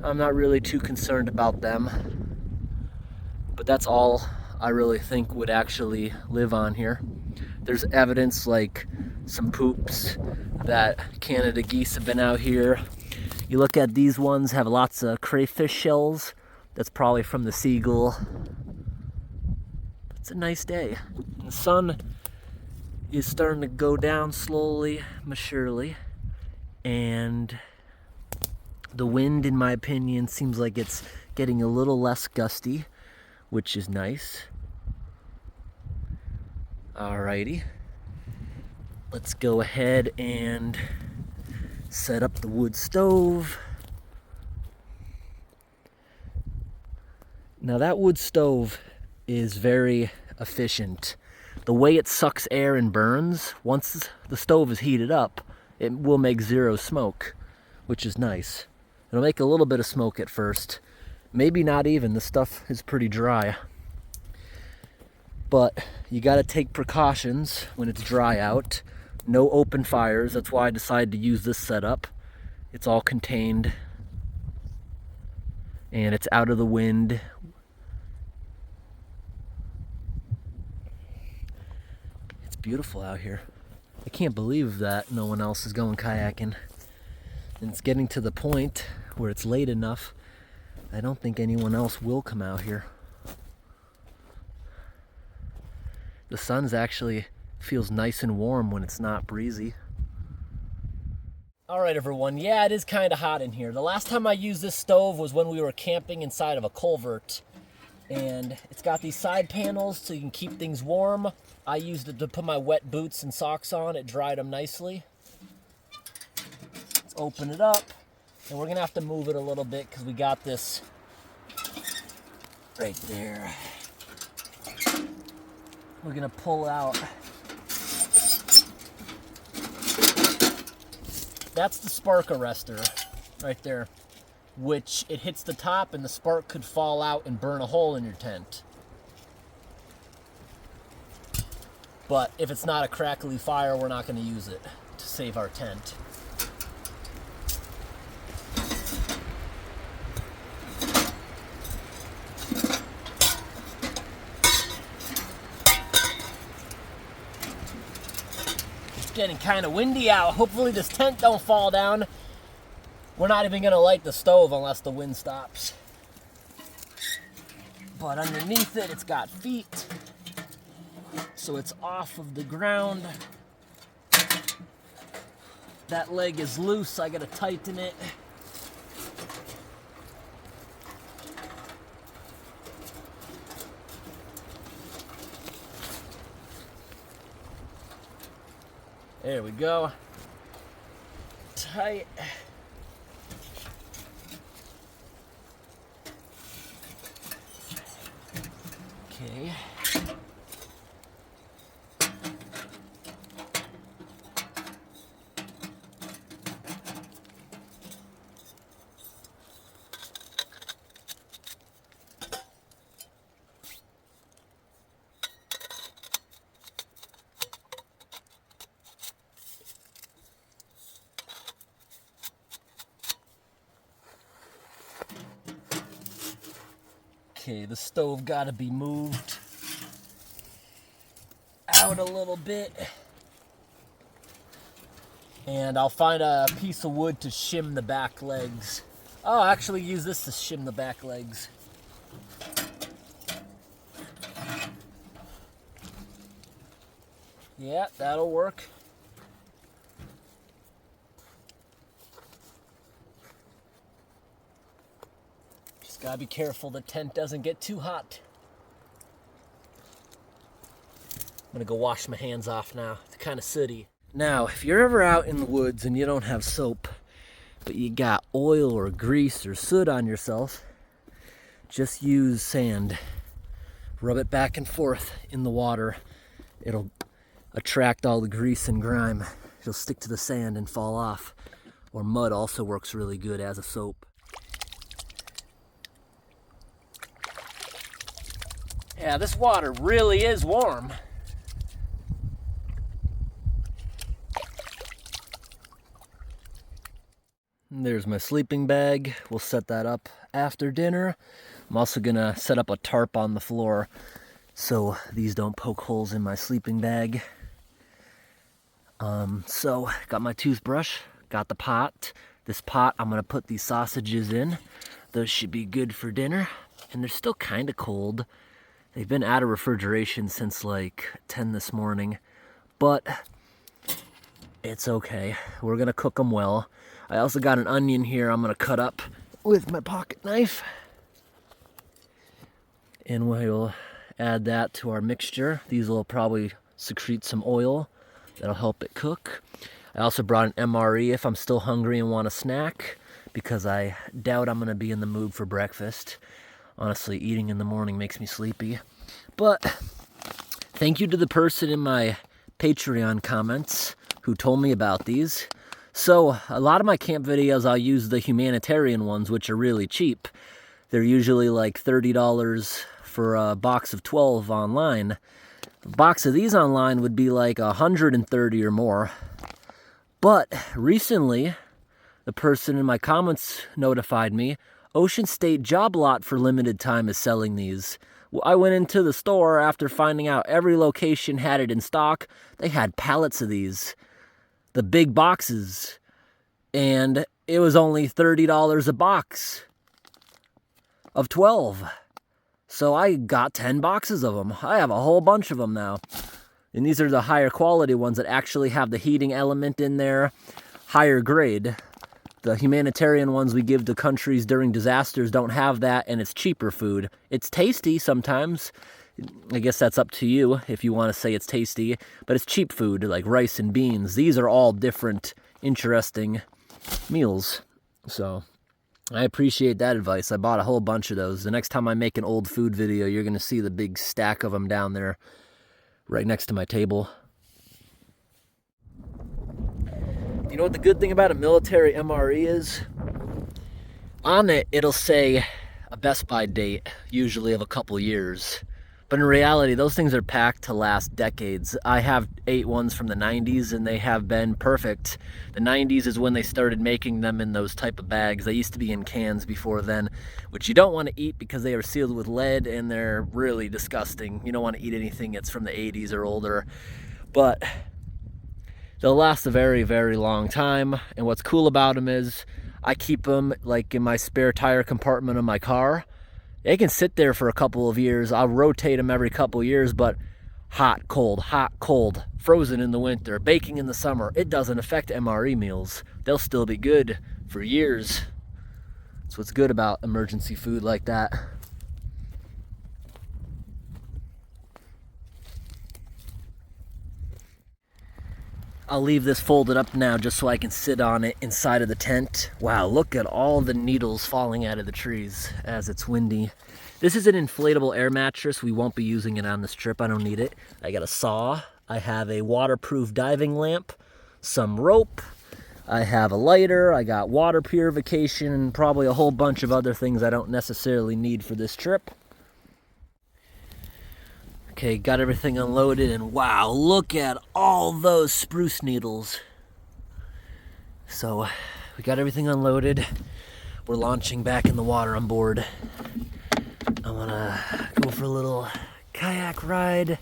I'm not really too concerned about them. But that's all I really think would actually live on here. There's evidence like some poops that Canada geese have been out here. You look at these ones, have lots of crayfish shells. That's probably from the seagull. It's a nice day. And the sun is starting to go down slowly but surely. And the wind, in my opinion, seems like it's getting a little less gusty, which is nice. Alrighty. Let's go ahead and set up the wood stove. Now that wood stove is very efficient. The way it sucks air and burns, once the stove is heated up, it will make zero smoke, which is nice. It'll make a little bit of smoke at first. Maybe not even, the stuff is pretty dry. But you gotta take precautions when it's dry out. No open fires, that's why I decided to use this setup. It's all contained and it's out of the wind. It's beautiful out here. I can't believe that no one else is going kayaking. And it's getting to the point where it's late enough. I don't think anyone else will come out here. The sun's actually feels nice and warm when it's not breezy. All right, everyone. Yeah, it is kind of hot in here. The last time I used this stove was when we were camping inside of a culvert. And it's got these side panels so you can keep things warm. I used it to put my wet boots and socks on. It dried them nicely. Let's open it up. And we're gonna have to move it a little bit because we got this right there. We're gonna pull out. That's the spark arrestor right there, which it hits the top and the spark could fall out and burn a hole in your tent. But if it's not a crackly fire, we're not gonna use it to save our tent. Getting kind of windy out. Hopefully this tent don't fall down. We're not even gonna light the stove unless the wind stops. But underneath it, it's got feet, so it's off of the ground. That leg is loose, I gotta tighten it. There we go. Tight. Okay. Okay, the stove gotta be moved out a little bit. And I'll find a piece of wood to shim the back legs. I'll actually use this to shim the back legs. Yeah, that'll work. Just gotta be careful the tent doesn't get too hot. I'm gonna go wash my hands off now. It's kind of sooty. Now, if you're ever out in the woods and you don't have soap, but you got oil or grease or soot on yourself, just use sand. Rub it back and forth in the water. It'll attract all the grease and grime. It'll stick to the sand and fall off. Or mud also works really good as a soap. Yeah, this water really is warm. There's my sleeping bag. We'll set that up after dinner. I'm also gonna set up a tarp on the floor so these don't poke holes in my sleeping bag. So got my toothbrush, got the pot. This pot I'm gonna put these sausages in. Those should be good for dinner. And they're still kind of cold. They've been out of refrigeration since like 10 this morning, but it's okay. We're gonna cook them well. I also got an onion here I'm gonna cut up with my pocket knife. And we'll add that to our mixture. These will probably secrete some oil. That'll help it cook. I also brought an MRE if I'm still hungry and want a snack, because I doubt I'm gonna be in the mood for breakfast. Honestly, eating in the morning makes me sleepy. But thank you to the person in my Patreon comments who told me about these. So a lot of my camp videos, I'll use the humanitarian ones, which are really cheap. They're usually like $30 for a box of 12 online. A box of these online would be like 130 or more. But recently, the person in my comments notified me, Ocean State Job Lot for limited time is selling these. I went into the store after finding out every location had it in stock. They had pallets of these, the big boxes, and it was only $30 a box of 12. So I got 10 boxes of them. I have a whole bunch of them now. And these are the higher quality ones that actually have the heating element in there, higher grade. The humanitarian ones we give to countries during disasters don't have that, and it's cheaper food. It's tasty sometimes. I guess that's up to you if you want to say it's tasty, but it's cheap food like rice and beans. These are all different, interesting meals. So I appreciate that advice. I bought a whole bunch of those. The next time I make an old food video, you're going to see the big stack of them down there right next to my table. You know what the good thing about a military MRE is? On it, it'll say a Best Buy date, usually of a couple years. But in reality, those things are packed to last decades. I have 8 ones from the 90s, and they have been perfect. The 90s is when they started making them in those type of bags. They used to be in cans before then, which you don't want to eat because they are sealed with lead, and they're really disgusting. You don't want to eat anything that's from the 80s or older. But they'll last a very, very long time. And what's cool about them is I keep them like in my spare tire compartment of my car. They can sit there for a couple of years. I'll rotate them every couple of years, but hot, cold, frozen in the winter, baking in the summer. It doesn't affect MRE meals. They'll still be good for years. That's what's good about emergency food like that. I'll leave this folded up now just so I can sit on it inside of the tent. Wow, look at all the needles falling out of the trees as it's windy. This is an inflatable air mattress. We won't be using it on this trip. I don't need it. I got a saw. I have a waterproof diving lamp, some rope. I have a lighter. I got water purification, and probably a whole bunch of other things I don't necessarily need for this trip. Okay, got everything unloaded, and wow, look at all those spruce needles. So, we got everything unloaded. We're launching back in the water on board. I wanna go for a little kayak ride,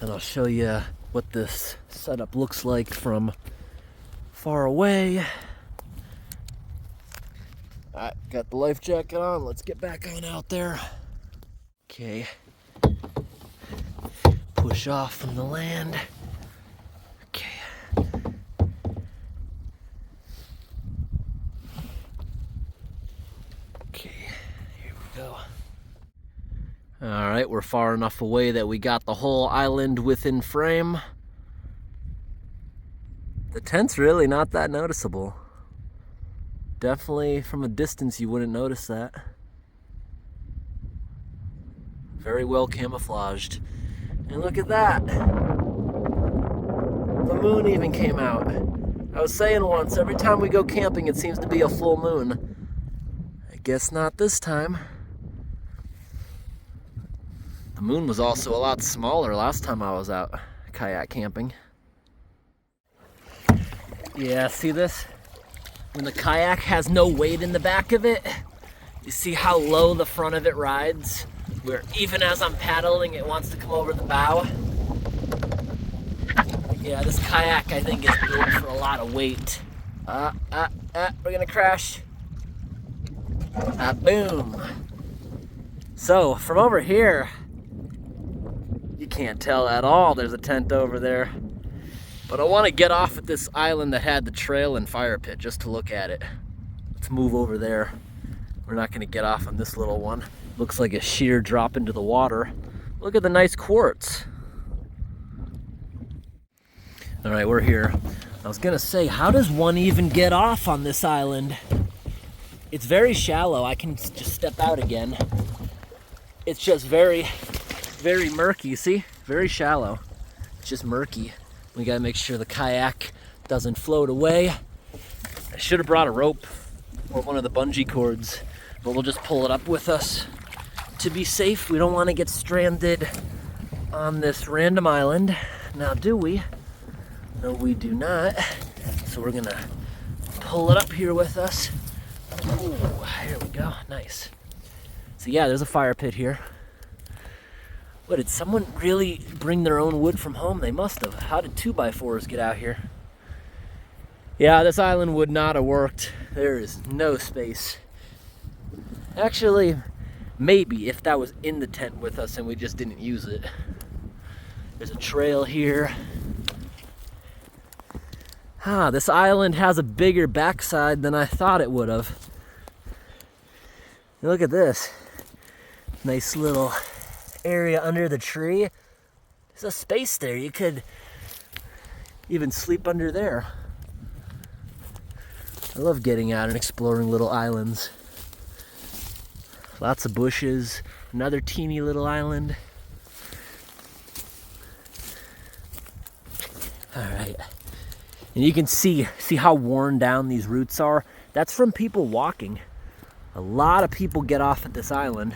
and I'll show you what this setup looks like from far away. Alright, got the life jacket on. Let's get back on out there. Okay. Push off from the land. Okay. Okay, here we go. Alright, we're far enough away that we got the whole island within frame. The tent's really not that noticeable. Definitely from a distance you wouldn't notice that. Very well camouflaged. And look at that. The moon even came out. I was saying once, every time we go camping it seems to be a full moon. I guess not this time. The moon was also a lot smaller last time I was out kayak camping. Yeah, see this? When the kayak has no weight in the back of it, you see how low the front of it rides? Where even as I'm paddling, it wants to come over the bow. Yeah, this kayak I think is built for a lot of weight. We're gonna crash. Boom. So from over here, you can't tell at all there's a tent over there. But I want to get off at this island that had the trail and fire pit just to look at it. Let's move over there. We're not going to get off on this little one. Looks like a sheer drop into the water. Look at the nice quartz. All right, we're here. I was going to say, how does one even get off on this island? It's very shallow. I can just step out again. It's just very, very murky. See? Very shallow. It's just murky. We gotta make sure the kayak doesn't float away. I should have brought a rope or one of the bungee cords, but we'll just pull it up with us to be safe. We don't want to get stranded on this random island. Now, do we? No, we do not. So we're gonna pull it up here with us. Ooh, here we go, nice. So yeah, there's a fire pit here. What, did someone really bring their own wood from home? They must have. How did 2x4s get out here? Yeah, this island would not have worked. There is no space. Actually, maybe if that was in the tent with us and we just didn't use it. There's a trail here. This island has a bigger backside than I thought it would have. Look at this. Nice little area under the tree. There's a space there. You could even sleep under there. I love getting out and exploring little islands. Lots of bushes. Another teeny little island. All right. And you can see how worn down these roots are. That's from people walking. A lot of people get off at this island.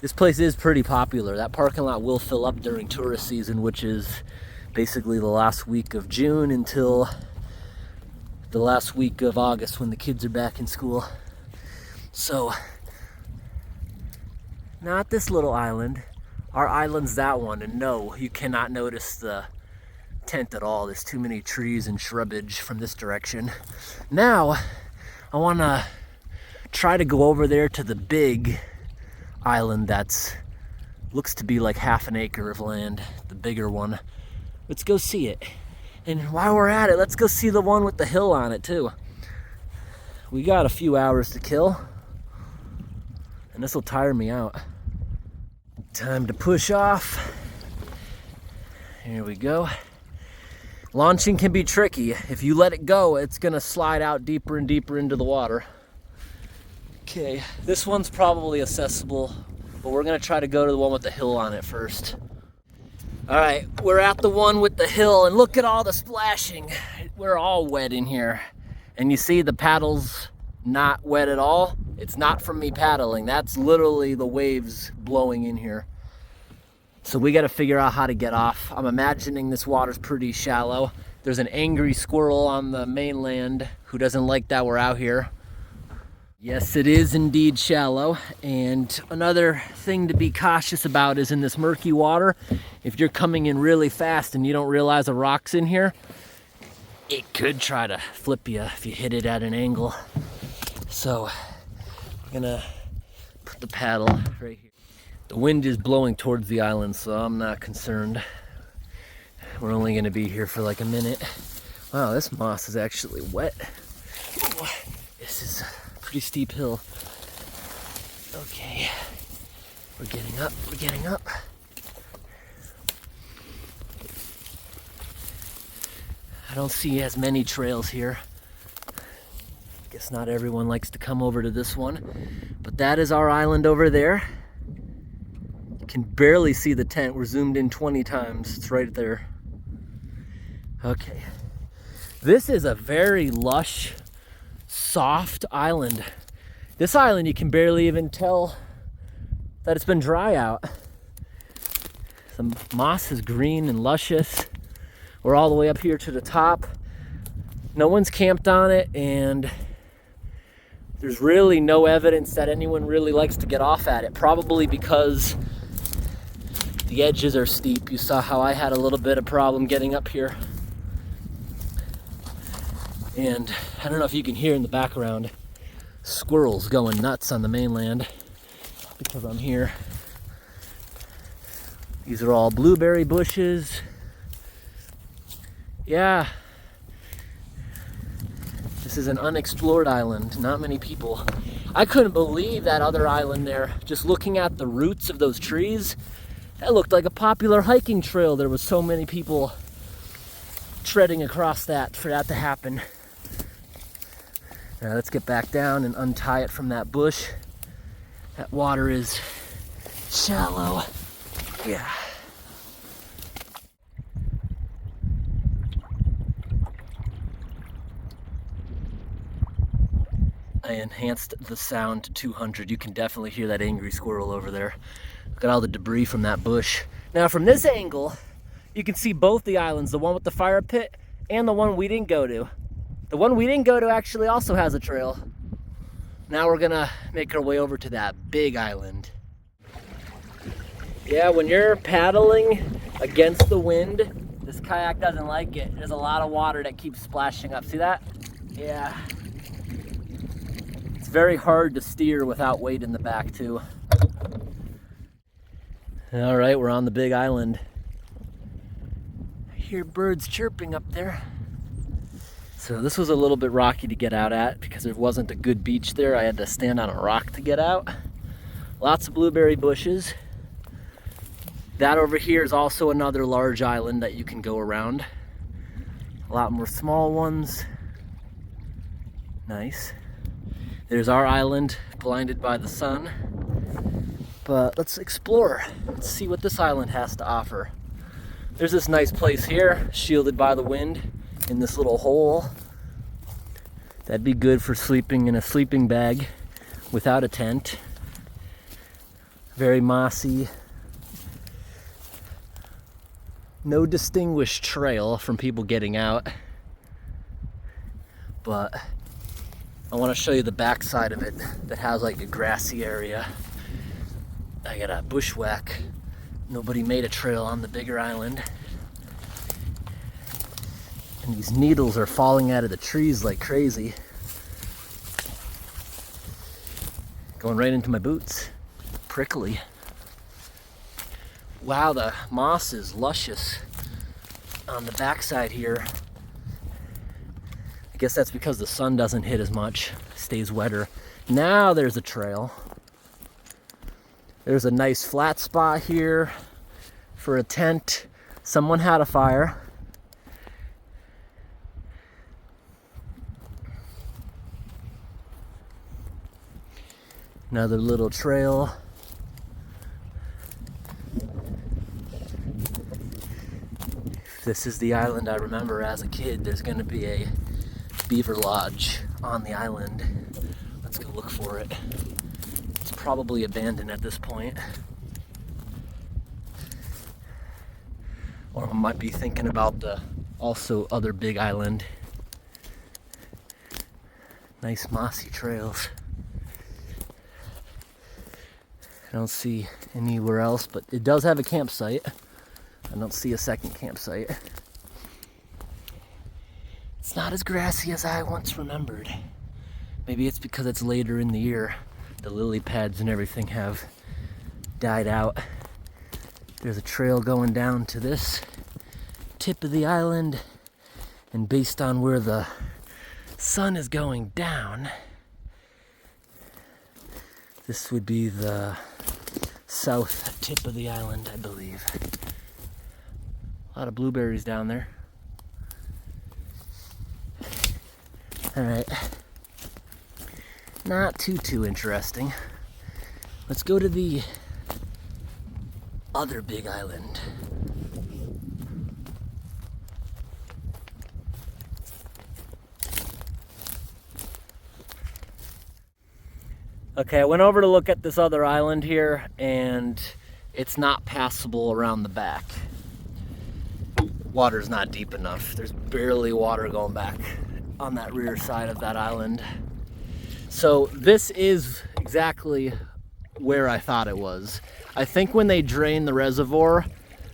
This place is pretty popular. That parking lot will fill up during tourist season, which is basically the last week of June until the last week of August when the kids are back in school. So, not this little island. Our island's that one, and no, you cannot notice the tent at all. There's too many trees and shrubbage from this direction. Now, I wanna try to go over there to the big island that's looks to be like half an acre of land, the bigger one. Let's go see it. And while we're at it, let's go see the one with the hill on it too. We got a few hours to kill, and this will tire me out. Time to push off. Here we go. Launching can be tricky. If you let it go, it's gonna slide out deeper and deeper into the water. Okay, this one's probably accessible, but we're gonna try to go to the one with the hill on it first. All right, we're at the one with the hill, and look at all the splashing. We're all wet in here. And you see the paddle's not wet at all? It's not from me paddling. That's literally the waves blowing in here. So we gotta figure out how to get off. I'm imagining this water's pretty shallow. There's an angry squirrel on the mainland who doesn't like that we're out here. Yes, it is indeed shallow. And another thing to be cautious about is in this murky water, if you're coming in really fast and you don't realize a rock's in here, it could try to flip you if you hit it at an angle. So I'm gonna put the paddle right here. The wind is blowing towards the island, so I'm not concerned. We're only gonna be here for like a minute. Wow, this moss is actually wet. Ooh, this is a pretty steep hill. Okay, we're getting up, we're getting up. I don't see as many trails here. Guess not everyone likes to come over to this one, but that is our island over there. You can barely see the tent. We're zoomed in 20 times. It's right there. Okay. This is a very lush, soft island. This island, you can barely even tell that it's been dry out. The moss is green and luscious. We're all the way up here to the top. No one's camped on it, and there's really no evidence that anyone really likes to get off at it. Probably because the edges are steep. You saw how I had a little bit of problem getting up here. And I don't know if you can hear in the background, squirrels going nuts on the mainland because I'm here. These are all blueberry bushes. Yeah, this is an unexplored island, not many people. I couldn't believe that other island there. Just looking at the roots of those trees, that looked like a popular hiking trail. There was so many people treading across that for that to happen. Now let's get back down and untie it from that bush. That water is shallow. Yeah. I enhanced the sound to 200. You can definitely hear that angry squirrel over there. Look at all the debris from that bush. Now from this angle, you can see both the islands, the one with the fire pit and the one we didn't go to. The one we didn't go to actually also has a trail. Now we're gonna make our way over to that big island. Yeah, when you're paddling against the wind, this kayak doesn't like it. There's a lot of water that keeps splashing up. See that? Yeah. Very hard to steer without weight in the back too. All right, we're on the big island. I hear birds chirping up there. So this was a little bit rocky to get out at because there wasn't a good beach there. I had to stand on a rock to get out. Lots of blueberry bushes. That over here is also another large island that you can go around. A lot more small ones. Nice. There's our island, blinded by the sun. But let's explore. Let's see what this island has to offer. There's this nice place here, shielded by the wind, in this little hole. That'd be good for sleeping in a sleeping bag without a tent. Very mossy. No distinguished trail from people getting out. But I want to show you the back side of it that has like a grassy area. I got a bushwhack. Nobody made a trail on the bigger island. And these needles are falling out of the trees like crazy. Going right into my boots. Prickly. Wow, the moss is luscious on the backside here. I guess that's because the sun doesn't hit as much, stays wetter. Now there's a trail. There's a nice flat spot here for a tent. Someone had a fire. Another little trail. This is the island I remember as a kid. There's going to be a beaver lodge on the island. Let's go look for it. It's probably abandoned at this point. Or I might be thinking about the also other big island. Nice mossy trails. don't see anywhere else, but it does have a campsite. I don't see a second campsite. It's not as grassy as I once remembered. Maybe it's because it's later in the year. The lily pads and everything have died out. There's a trail going down to this tip of the island, and based on where the sun is going down, this would be the south tip of the island, I believe. A lot of blueberries down there. All right. Not too interesting. Let's go to the other big island. Okay, I went over to look at this other island here, and it's not passable around the back. Water's not deep enough. There's barely water going back on that rear side of that island. So this is exactly where I thought it was. I think when they drained the reservoir,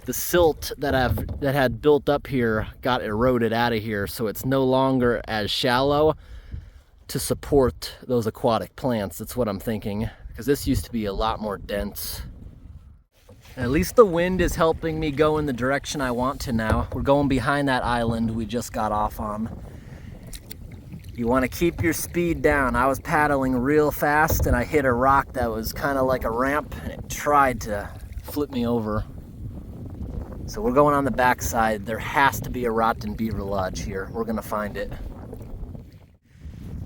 the silt that had built up here got eroded out of here, so it's no longer as shallow to support those aquatic plants. That's what I'm thinking, because this used to be a lot more dense. At least the wind is helping me go in the direction I want to now. We're going behind that island we just got off on. You want to keep your speed down. I was paddling real fast and I hit a rock that was kind of like a ramp, and it tried to flip me over. So we're going on the backside. There has to be a rotten beaver lodge here. We're gonna find it.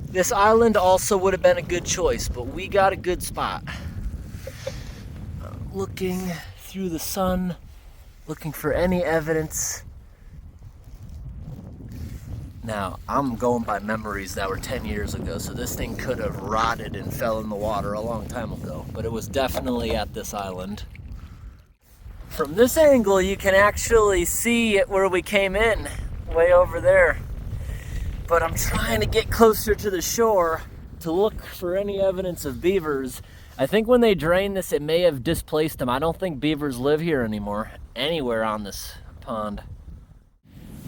This island also would have been a good choice, but we got a good spot. Looking through the sun, looking for any evidence. Now, I'm going by memories that were 10 years ago, so this thing could have rotted and fell in the water a long time ago, but it was definitely at this island. From this angle, you can actually see where we came in, way over there. But I'm trying to get closer to the shore to look for any evidence of beavers. I think when they drained this, it may have displaced them. I don't think beavers live here anymore, anywhere on this pond.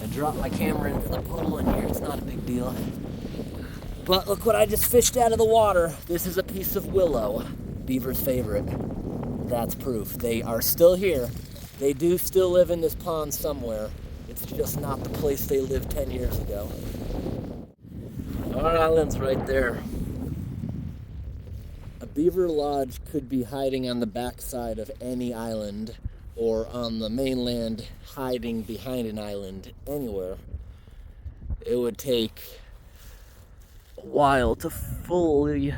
I dropped my camera into the pool in here. It's not a big deal. But look what I just fished out of the water. This is a piece of willow, beaver's favorite. That's proof. They are still here. They do still live in this pond somewhere. It's just not the place they lived 10 years ago. Our island's right there. A beaver lodge could be hiding on the backside of any island, or on the mainland hiding behind an island, anywhere. It would take a while to thoroughly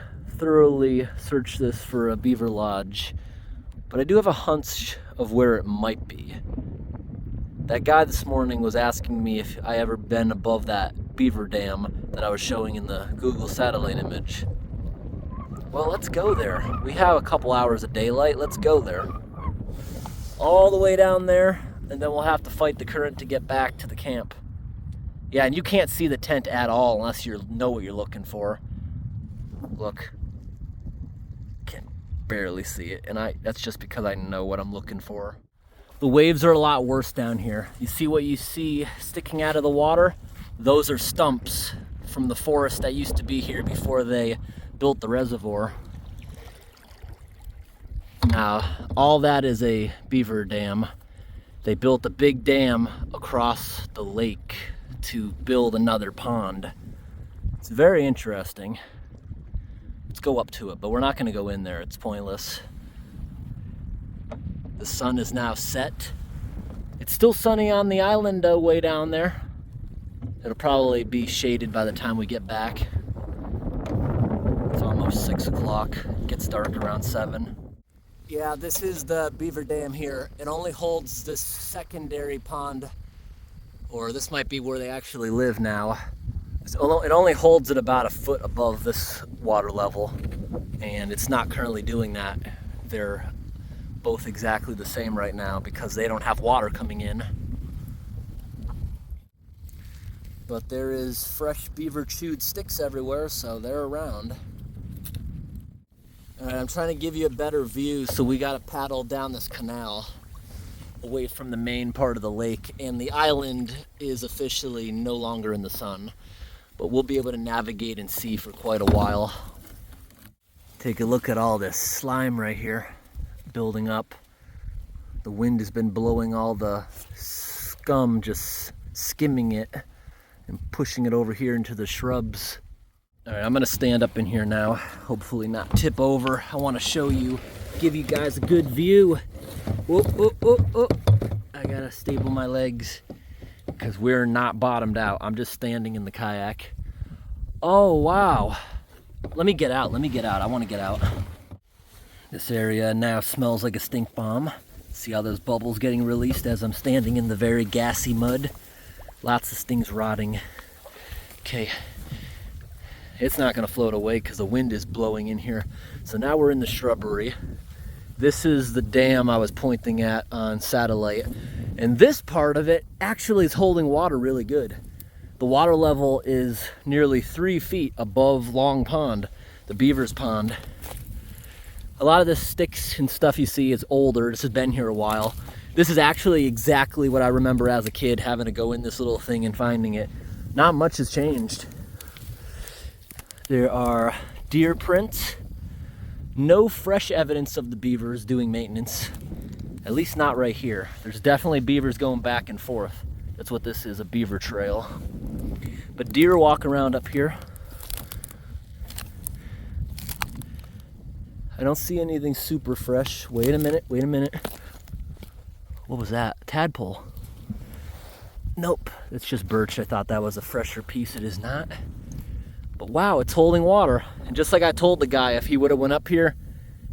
search this for a beaver lodge, but I do have a hunch of where it might be. That guy this morning was asking me if I ever been above that beaver dam that I was showing in the Google satellite image. Well, let's go there. We have a couple hours of daylight. Let's go there. All the way down there, and then we'll have to fight the current to get back to the camp. Yeah, and you can't see the tent at all unless you know what you're looking for. Look. Can barely see it, and that's just because I know what I'm looking for. The waves are a lot worse down here. You see what you see sticking out of the water? Those are stumps from the forest that used to be here before they built the reservoir. Now, all that is a beaver dam. They built a big dam across the lake to build another pond. It's very interesting. Let's go up to it, but we're not gonna go in there. It's pointless. The sun is now set. It's still sunny on the island way down there. It'll probably be shaded by the time we get back. It's almost 6 o'clock. It gets dark around 7. Yeah, this is the beaver dam here. It only holds this secondary pond, or this might be where they actually live now. It only holds it about a foot above this water level, and it's not currently doing that. They're both exactly the same right now because they don't have water coming in. But there is fresh beaver chewed sticks everywhere, so they're around. All right, I'm trying to give you a better view, so we got to paddle down this canal away from the main part of the lake, and the island is officially no longer in the sun, but we'll be able to navigate and see for quite a while. Take a look at all this slime right here building up. The wind has been blowing all the scum, just skimming it and pushing it over here into the shrubs. All right, I'm gonna stand up in here now, hopefully not tip over. I wanna show you, give you guys a good view. Oh, oh, oh, oh. I gotta stable my legs because we're not bottomed out. I'm just standing in the kayak. Oh, wow. Let me get out, I wanna get out. This area now smells like a stink bomb. See all those bubbles getting released as I'm standing in the very gassy mud. Lots of things rotting. Okay, it's not gonna float away because the wind is blowing in here. So now we're in the shrubbery. This is the dam I was pointing at on satellite. And this part of it actually is holding water really good. The water level is nearly 3 feet above Long Pond, the beaver's pond. A lot of the sticks and stuff you see is older. This has been here a while. This is actually exactly what I remember as a kid, having to go in this little thing and finding it. Not much has changed. There are deer prints. No fresh evidence of the beavers doing maintenance. At least not right here. There's definitely beavers going back and forth. That's what this is, a beaver trail. But deer walk around up here. I don't see anything super fresh. Wait a minute. What was that? Tadpole. Nope, it's just birch. I thought that was a fresher piece. It is not. But wow, it's holding water. And just like I told the guy, if he would have went up here,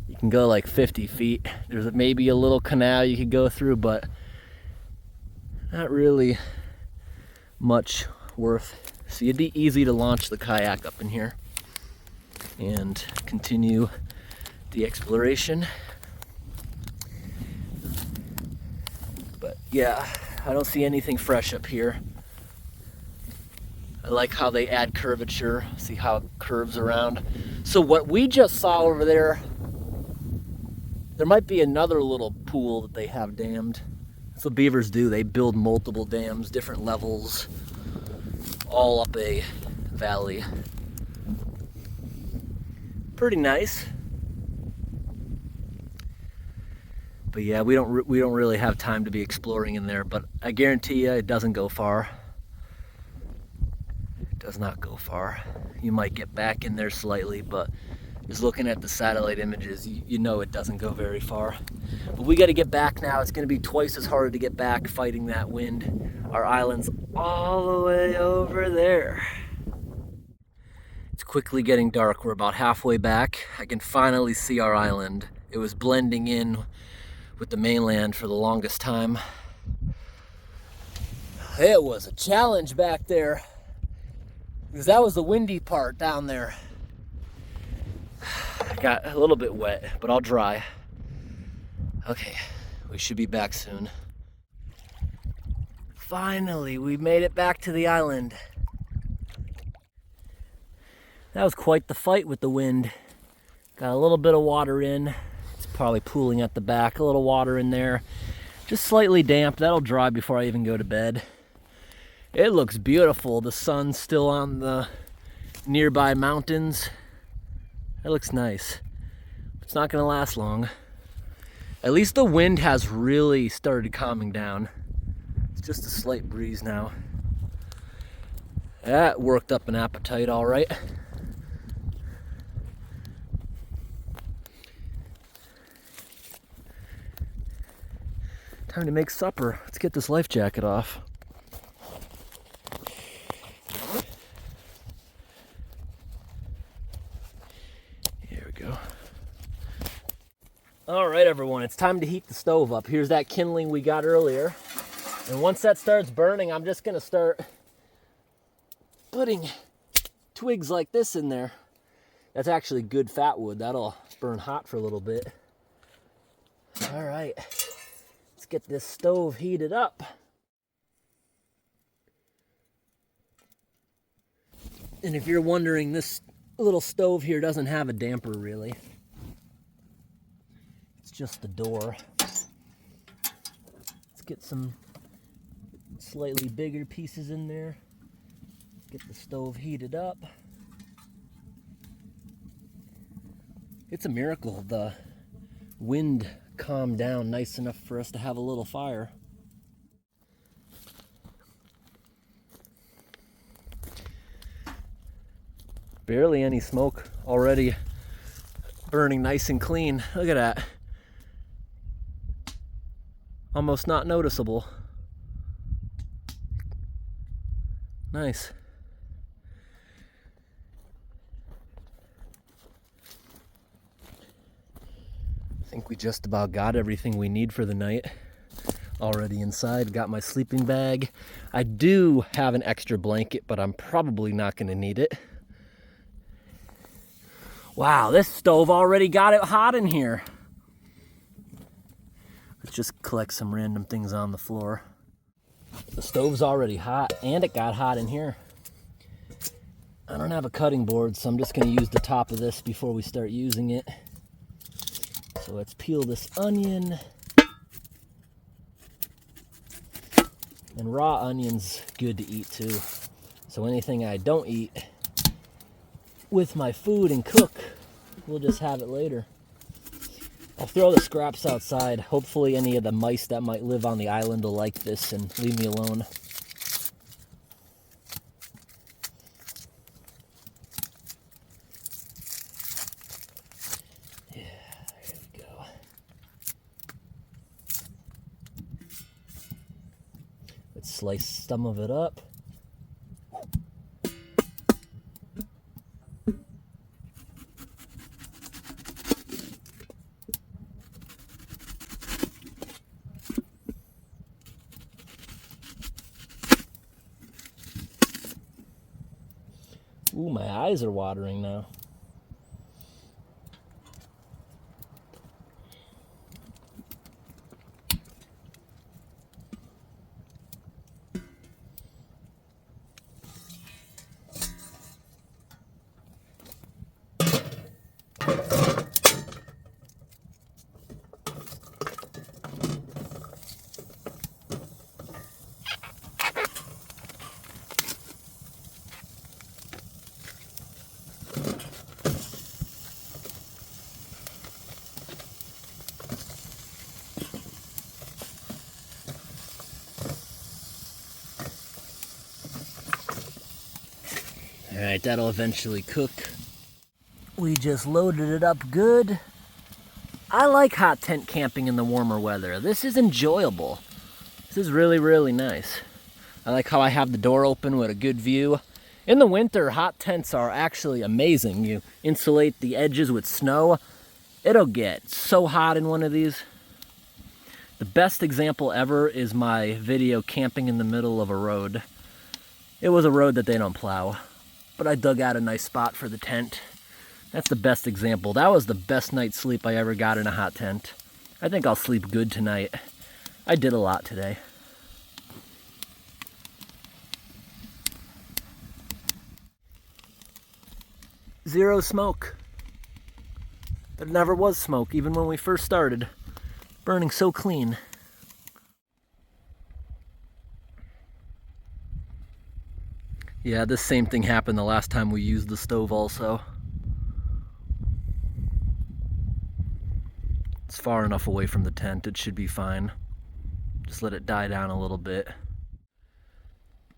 you can go like 50 feet. There's maybe a little canal you could go through, but not really much worth. So it'd be easy to launch the kayak up in here and continue the exploration. But yeah, I don't see anything fresh up here. I like how they add curvature. See how it curves around. So what we just saw over there, there might be another little pool that they have dammed. That's what beavers do. They build multiple dams, different levels, all up a valley. Pretty nice. But yeah, we don't really have time to be exploring in there, but I guarantee you it doesn't go far. It does not go far. You might get back in there slightly, but just looking at the satellite images, you know it doesn't go very far. But we got to get back now. It's going to be twice as hard to get back fighting that wind. Our island's all the way over there. It's quickly getting dark. We're about halfway back. I can finally see our island. It was blending in with the mainland for the longest time. It was a challenge back there, because that was the windy part down there. I got a little bit wet, but I'll dry. Okay, we should be back soon. Finally, we made it back to the island. That was quite the fight with the wind. Got a little bit of water in. It's probably pooling at the back. A little water in there. Just slightly damp. That'll dry before I even go to bed. It looks beautiful. The sun's still on the nearby mountains. That looks nice. It's not gonna last long. At least the wind has really started calming down. It's just a slight breeze now. That worked up an appetite all right. Time to make supper. Let's get this life jacket off. Here we go. All right, everyone, it's time to heat the stove up. Here's that kindling we got earlier. And once that starts burning, I'm just gonna start putting twigs like this in there. That's actually good fat wood. That'll burn hot for a little bit. All right. Let's get this stove heated up. And if you're wondering, this little stove here doesn't have a damper really. just the door. Let's get some slightly bigger pieces in there. Get the stove heated up. It's a miracle the wind calmed down nice enough for us to have a little fire. Barely any smoke, already burning nice and clean. Look at that. Almost not noticeable. Nice. I think we just about got everything we need for the night. Already inside, got my sleeping bag. I do have an extra blanket, but I'm probably not going to need it. Wow, this stove already got it hot in here. Let's just collect some random things on the floor. The stove's already hot, and it got hot in here. I don't have a cutting board, so I'm just going to use the top of this before we start using it. So let's peel this onion. And raw onion's good to eat too. So anything I don't eat with my food and cook, we'll just have it later. I'll throw the scraps outside. Hopefully any of the mice that might live on the island will like this and leave me alone. Yeah, there we go. Let's slice some of it up. Ooh, my eyes are watering now. All right, that'll eventually cook. We just loaded it up good. I like hot tent camping in the warmer weather. This is enjoyable. This is really, really nice. I like how I have the door open with a good view. In the winter, hot tents are actually amazing. You insulate the edges with snow. It'll get so hot in one of these. The best example ever is my video camping in the middle of a road. It was a road that they don't plow, but I dug out a nice spot for the tent. That's the best example. That was the best night's sleep I ever got in a hot tent. I think I'll sleep good tonight. I did a lot today. Zero smoke. There never was smoke, even when we first started. Burning so clean. Yeah, this same thing happened the last time we used the stove also. It's far enough away from the tent, it should be fine. Just let it die down a little bit.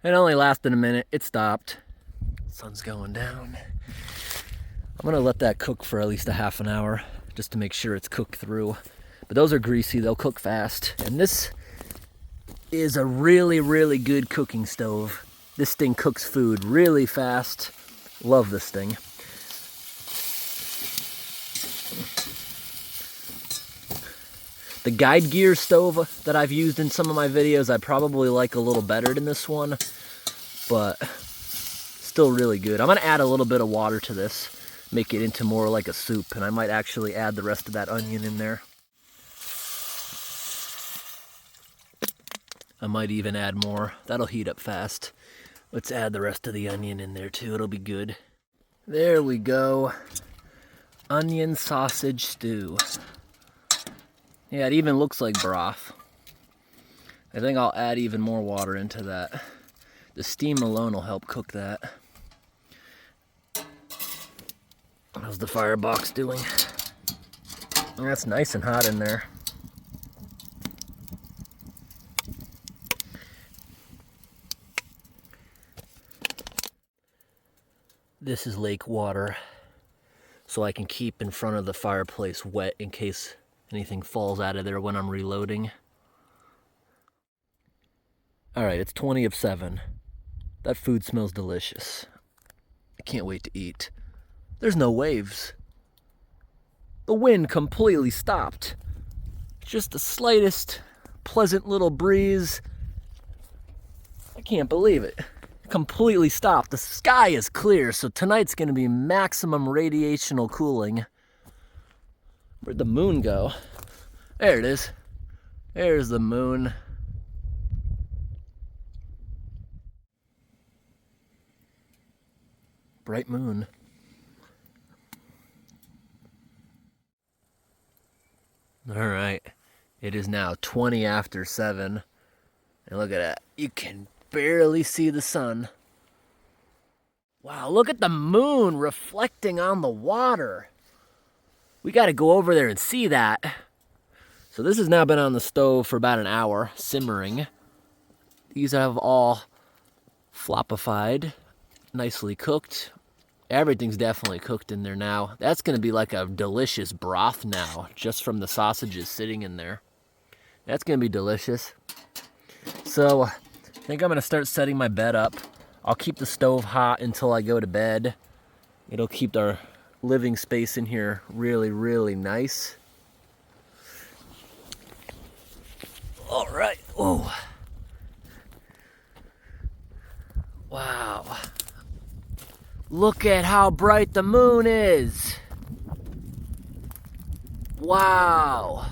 It only lasted a minute, it stopped. Sun's going down. I'm gonna let that cook for at least a half an hour, just to make sure it's cooked through. But those are greasy, they'll cook fast. And this is a really, really good cooking stove. This thing cooks food really fast. Love this thing. The guide gear stove that I've used in some of my videos, I probably like a little better than this one, but still really good. I'm gonna add a little bit of water to this, make it into more like a soup, and I might actually add the rest of that onion in there. I might even add more. That'll heat up fast. Let's add the rest of the onion in there too, it'll be good. There we go. Onion sausage stew. Yeah, it even looks like broth. I think I'll add even more water into that. The steam alone will help cook that. How's the firebox doing? That's nice and hot in there. This is lake water, so I can keep in front of the fireplace wet in case anything falls out of there when I'm reloading. All right, it's 20 of 7. That food smells delicious. I can't wait to eat. There's no waves. The wind completely stopped. Just the slightest pleasant little breeze. I can't believe it. Completely stopped. The sky is clear, so tonight's gonna be maximum radiational cooling. Where'd the moon go? There it is. There's the moon. Bright moon. All right, it is now 20 after 7. And look at that, you can barely see the sun. Wow, look at the moon reflecting on the water. We gotta go over there and see that. So this has now been on the stove for about an hour, simmering. These have all floppified, nicely cooked. Everything's definitely cooked in there now. That's gonna be like a delicious broth now, just from the sausages sitting in there. That's gonna be delicious. So I think I'm gonna start setting my bed up. I'll keep the stove hot until I go to bed. It'll keep our living space in here really, really nice. All right, oh. Wow. Look at how bright the moon is. Wow.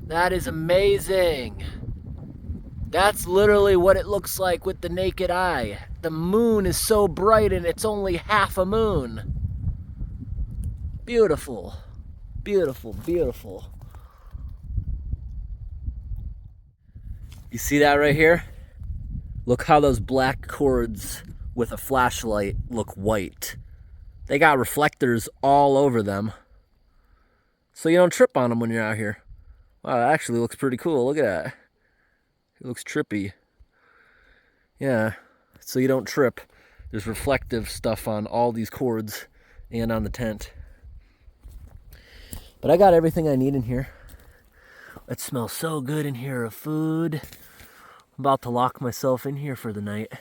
That is amazing. That's literally what it looks like with the naked eye. The moon is so bright and it's only half a moon. Beautiful. Beautiful, beautiful. You see that right here? Look how those black cords with a flashlight look white. They got reflectors all over them, so you don't trip on them when you're out here. Wow, that actually looks pretty cool. Look at that. It looks trippy. Yeah, so you don't trip. There's reflective stuff on all these cords and on the tent. But I got everything I need in here. It smells so good in here of food. I'm about to lock myself in here for the night.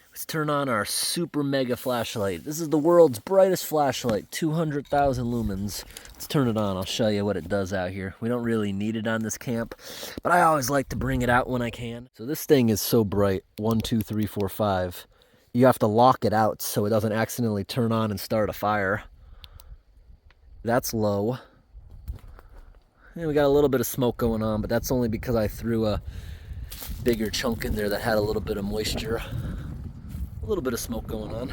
Let's turn on our super mega flashlight. This is the world's brightest flashlight, 200,000 lumens. Let's turn it on. I'll show you what it does out here. We don't really need it on this camp, but I always like to bring it out when I can. So this thing is so bright, 1, 2, 3, 4, 5. You have to lock it out so it doesn't accidentally turn on and start a fire. That's low. And we got a little bit of smoke going on, but that's only because I threw a bigger chunk in there that had a little bit of moisture. A little bit of smoke going on.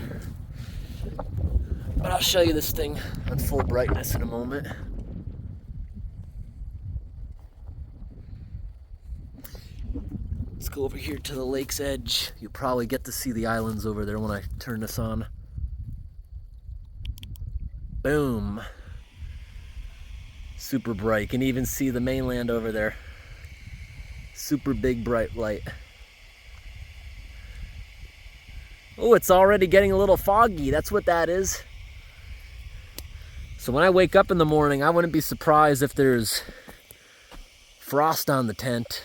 But I'll show you this thing on full brightness in a moment. Let's go over here to the lake's edge. You'll probably get to see the islands over there when I turn this on. Boom. Super bright. You can even see the mainland over there. Super big bright light. Oh, it's already getting a little foggy. That's what that is. So when I wake up in the morning, I wouldn't be surprised if there's frost on the tent,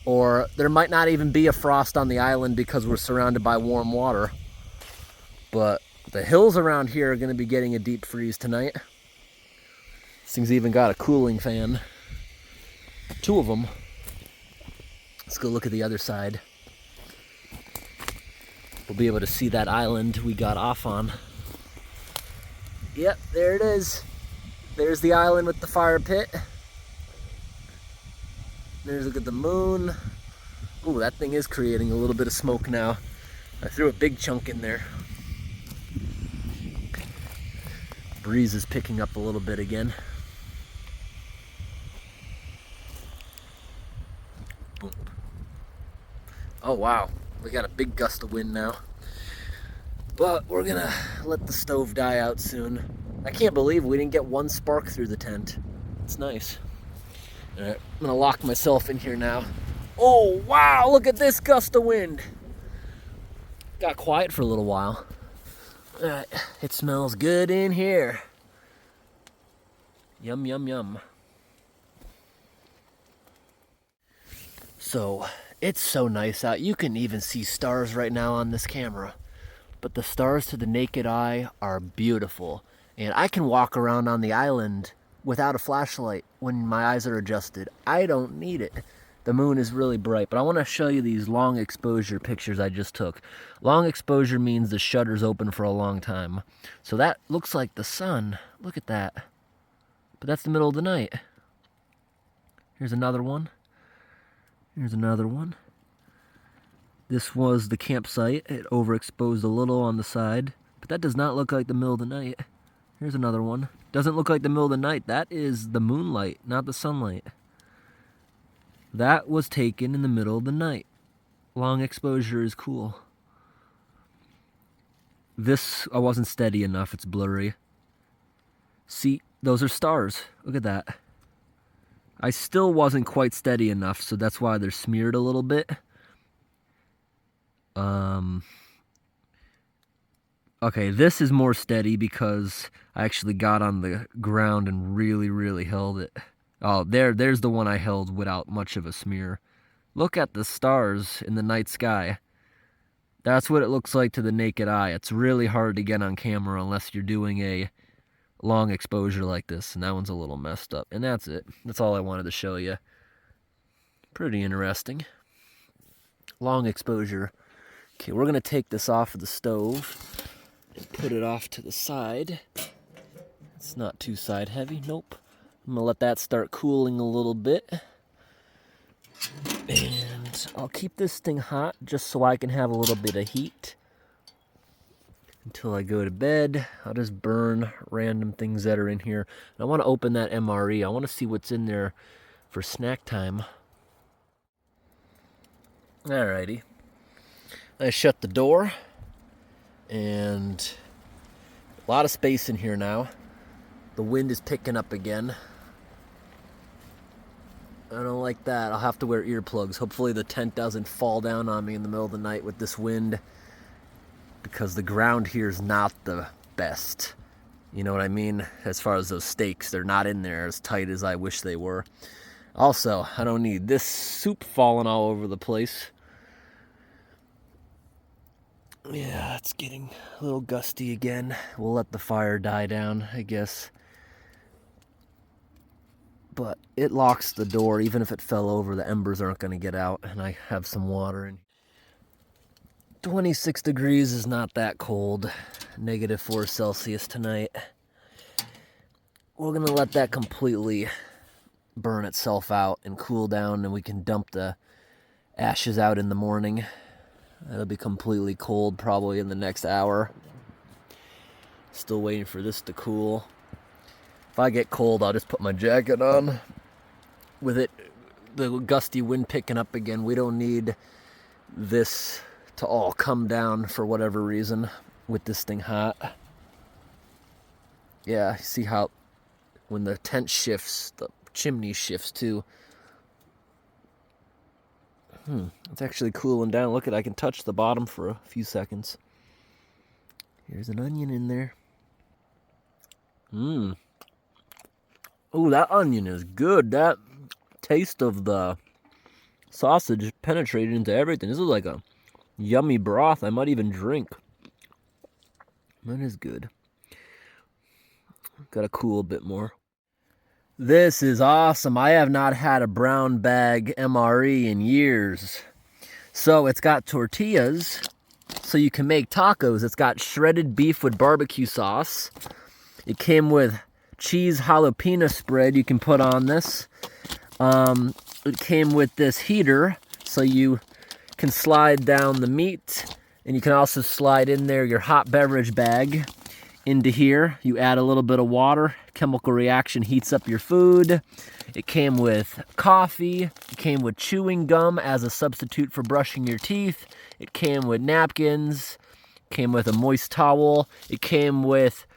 or there might not even be a frost on the island because we're surrounded by warm water. But the hills around here are going to be getting a deep freeze tonight. This thing's even got a cooling fan. 2 of them. Let's go look at the other side. We'll be able to see that island we got off on. Yep, there it is. There's the island with the fire pit. There's a look at the moon. Ooh, that thing is creating a little bit of smoke now. I threw a big chunk in there. Breeze is picking up a little bit again. Oh wow, we got a big gust of wind now. But we're gonna let the stove die out soon. I can't believe we didn't get one spark through the tent. It's nice. All right, I'm gonna lock myself in here now. Oh wow, look at this gust of wind. Got quiet for a little while. All right, it smells good in here. Yum, yum, yum. So, it's so nice out. You can even see stars right now on this camera. But the stars to the naked eye are beautiful. And I can walk around on the island without a flashlight when my eyes are adjusted. I don't need it. The moon is really bright, but I want to show you these long exposure pictures I just took. Long exposure means the shutter's open for a long time. So that looks like the sun. Look at that. But that's the middle of the night. Here's another one. Here's another one. This was the campsite. It overexposed a little on the side, but that does not look like the middle of the night. Here's another one. Doesn't look like the middle of the night. That is the moonlight, not the sunlight. That was taken in the middle of the night. Long exposure is cool. This, I wasn't steady enough. It's blurry. See, those are stars. Look at that. I still wasn't quite steady enough, so that's why they're smeared a little bit. Okay, this is more steady because I actually got on the ground and really held it. Oh, there's the one I held without much of a smear. Look at the stars in the night sky. That's what it looks like to the naked eye. It's really hard to get on camera unless you're doing a long exposure like this, and that one's a little messed up. And that's it. That's all I wanted to show you. Pretty interesting. Long exposure. Okay, we're gonna take this off of the stove and put it off to the side. It's not too side heavy, nope. I'm gonna let that start cooling a little bit. And I'll keep this thing hot just so I can have a little bit of heat until I go to bed. I'll just burn random things that are in here. And I wanna open that MRE. I wanna see what's in there for snack time. Alrighty. I shut the door, and a lot of space in here now. The wind is picking up again. I don't like that. I'll have to wear earplugs. Hopefully the tent doesn't fall down on me in the middle of the night with this wind, because the ground here is not the best. You know what I mean? As far as those stakes, they're not in there as tight as I wish they were. Also, I don't need this soup falling all over the place. Yeah, it's getting a little gusty again. We'll let the fire die down, I guess. But it locks the door. Even if it fell over, the embers aren't going to get out. And I have some water in. 26 degrees is not that cold. -4 Celsius tonight. We're going to let that completely burn itself out and cool down, and we can dump the ashes out in the morning. It'll be completely cold probably in the next hour. Still waiting for this to cool. If I get cold, I'll just put my jacket on. With it, the gusty wind picking up again, we don't need this to all come down for whatever reason with this thing hot. Yeah, see how when the tent shifts, the chimney shifts too. It's actually cooling down. Look at, I can touch the bottom for a few seconds. Here's an onion in there. Oh, that onion is good. That taste of the sausage penetrated into everything. This is like a yummy broth I might even drink. That is good. Gotta cool a bit more. This is awesome. I have not had a brown bag MRE in years. So it's got tortillas, so you can make tacos. It's got shredded beef with barbecue sauce. It came with cheese jalapeno spread you can put on this. It came with this heater, so you can slide down the meat, and you can also slide in there your hot beverage bag. Into here, you add a little bit of water. Chemical reaction heats up your food. It came with coffee. It came with chewing gum as a substitute for brushing your teeth. It came with napkins. It came with a moist towel. It came with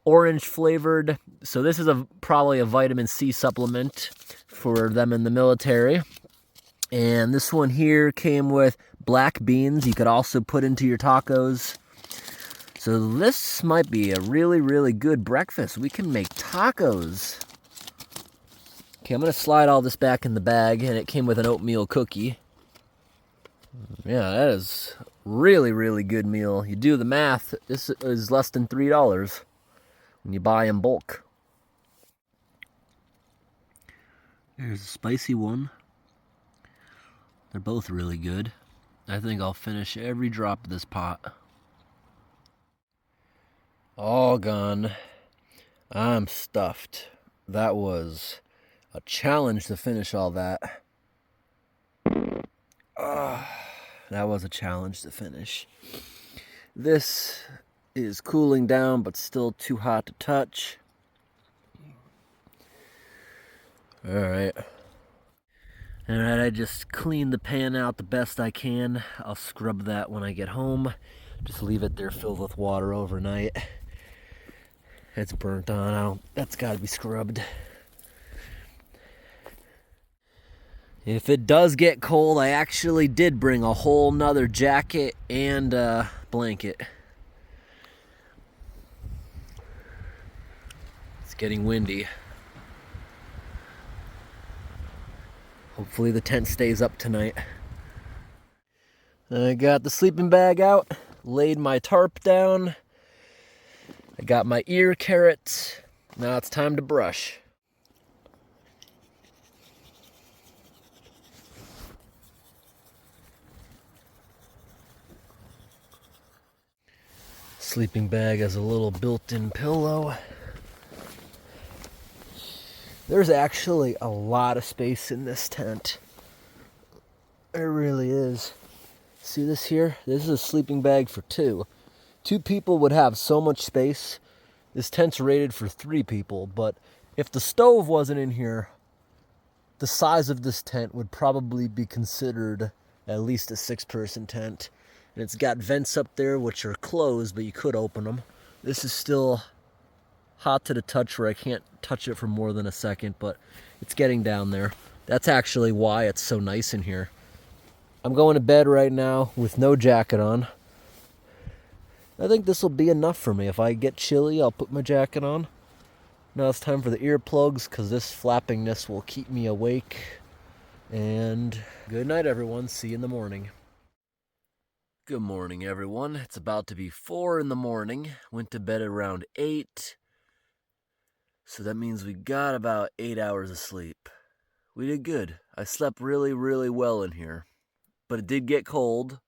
orange flavored. So this is probably a vitamin C supplement for them in the military. And this one here came with black beans. You could also put into your tacos. So this might be a really, really good breakfast. We can make tacos. Okay, I'm going to slide all this back in the bag, and it came with an oatmeal cookie. Yeah, that is really, really good meal. You do the math, this is less than $3 when you buy in bulk. There's a spicy one. They're both really good. I think I'll finish every drop of this pot. All gone. I'm stuffed. That was a challenge to finish all that. That was a challenge to finish. This is cooling down, but still too hot to touch. Alright, I just cleaned the pan out the best I can. I'll scrub that when I get home. Just leave it there filled with water overnight. It's burnt on. That's got to be scrubbed. If it does get cold, I actually did bring a whole nother jacket and a blanket. It's getting windy. Hopefully the tent stays up tonight. I got the sleeping bag out, laid my tarp down. I got my ear carrots. Now it's time to brush. Sleeping bag has a little built-in pillow. There's actually a lot of space in this tent. There really is. See this here? This is a sleeping bag for two. 2 people would have so much space. This tent's rated for 3 people, but if the stove wasn't in here, the size of this tent would probably be considered at least a 6-person tent. And it's got vents up there which are closed, but you could open them. This is still hot to the touch where I can't touch it for more than a second, but it's getting down there. That's actually why it's so nice in here. I'm going to bed right now with no jacket on. I think this will be enough for me. If I get chilly, I'll put my jacket on. Now it's time for the earplugs, because this flappingness will keep me awake. And good night, everyone. See you in the morning. Good morning, everyone. It's about to be 4 in the morning. Went to bed around 8. So that means we got about 8 hours of sleep. We did good. I slept really, really well in here. But it did get cold.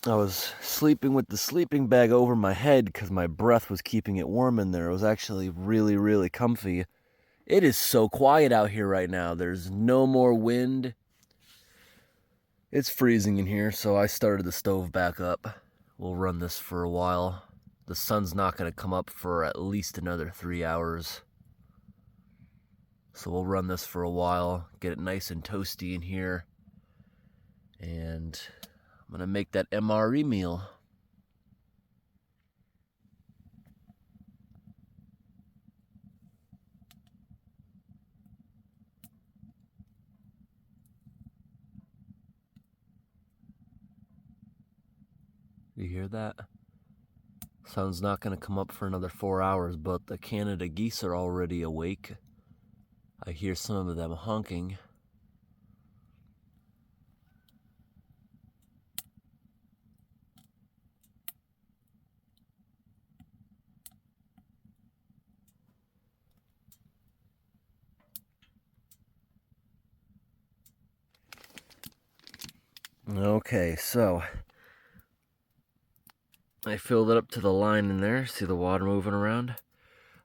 I was sleeping with the sleeping bag over my head because my breath was keeping it warm in there. It was actually really, really comfy. It is so quiet out here right now. There's no more wind. It's freezing in here, so I started the stove back up. We'll run this for a while. The sun's not going to come up for at least another 3 hours. So we'll run this for a while, get it nice and toasty in here. And I'm going to make that MRE meal. You hear that? Sun's not going to come up for another 4 hours, but the Canada geese are already awake. I hear some of them honking. Okay, so I filled it up to the line in there. See the water moving around?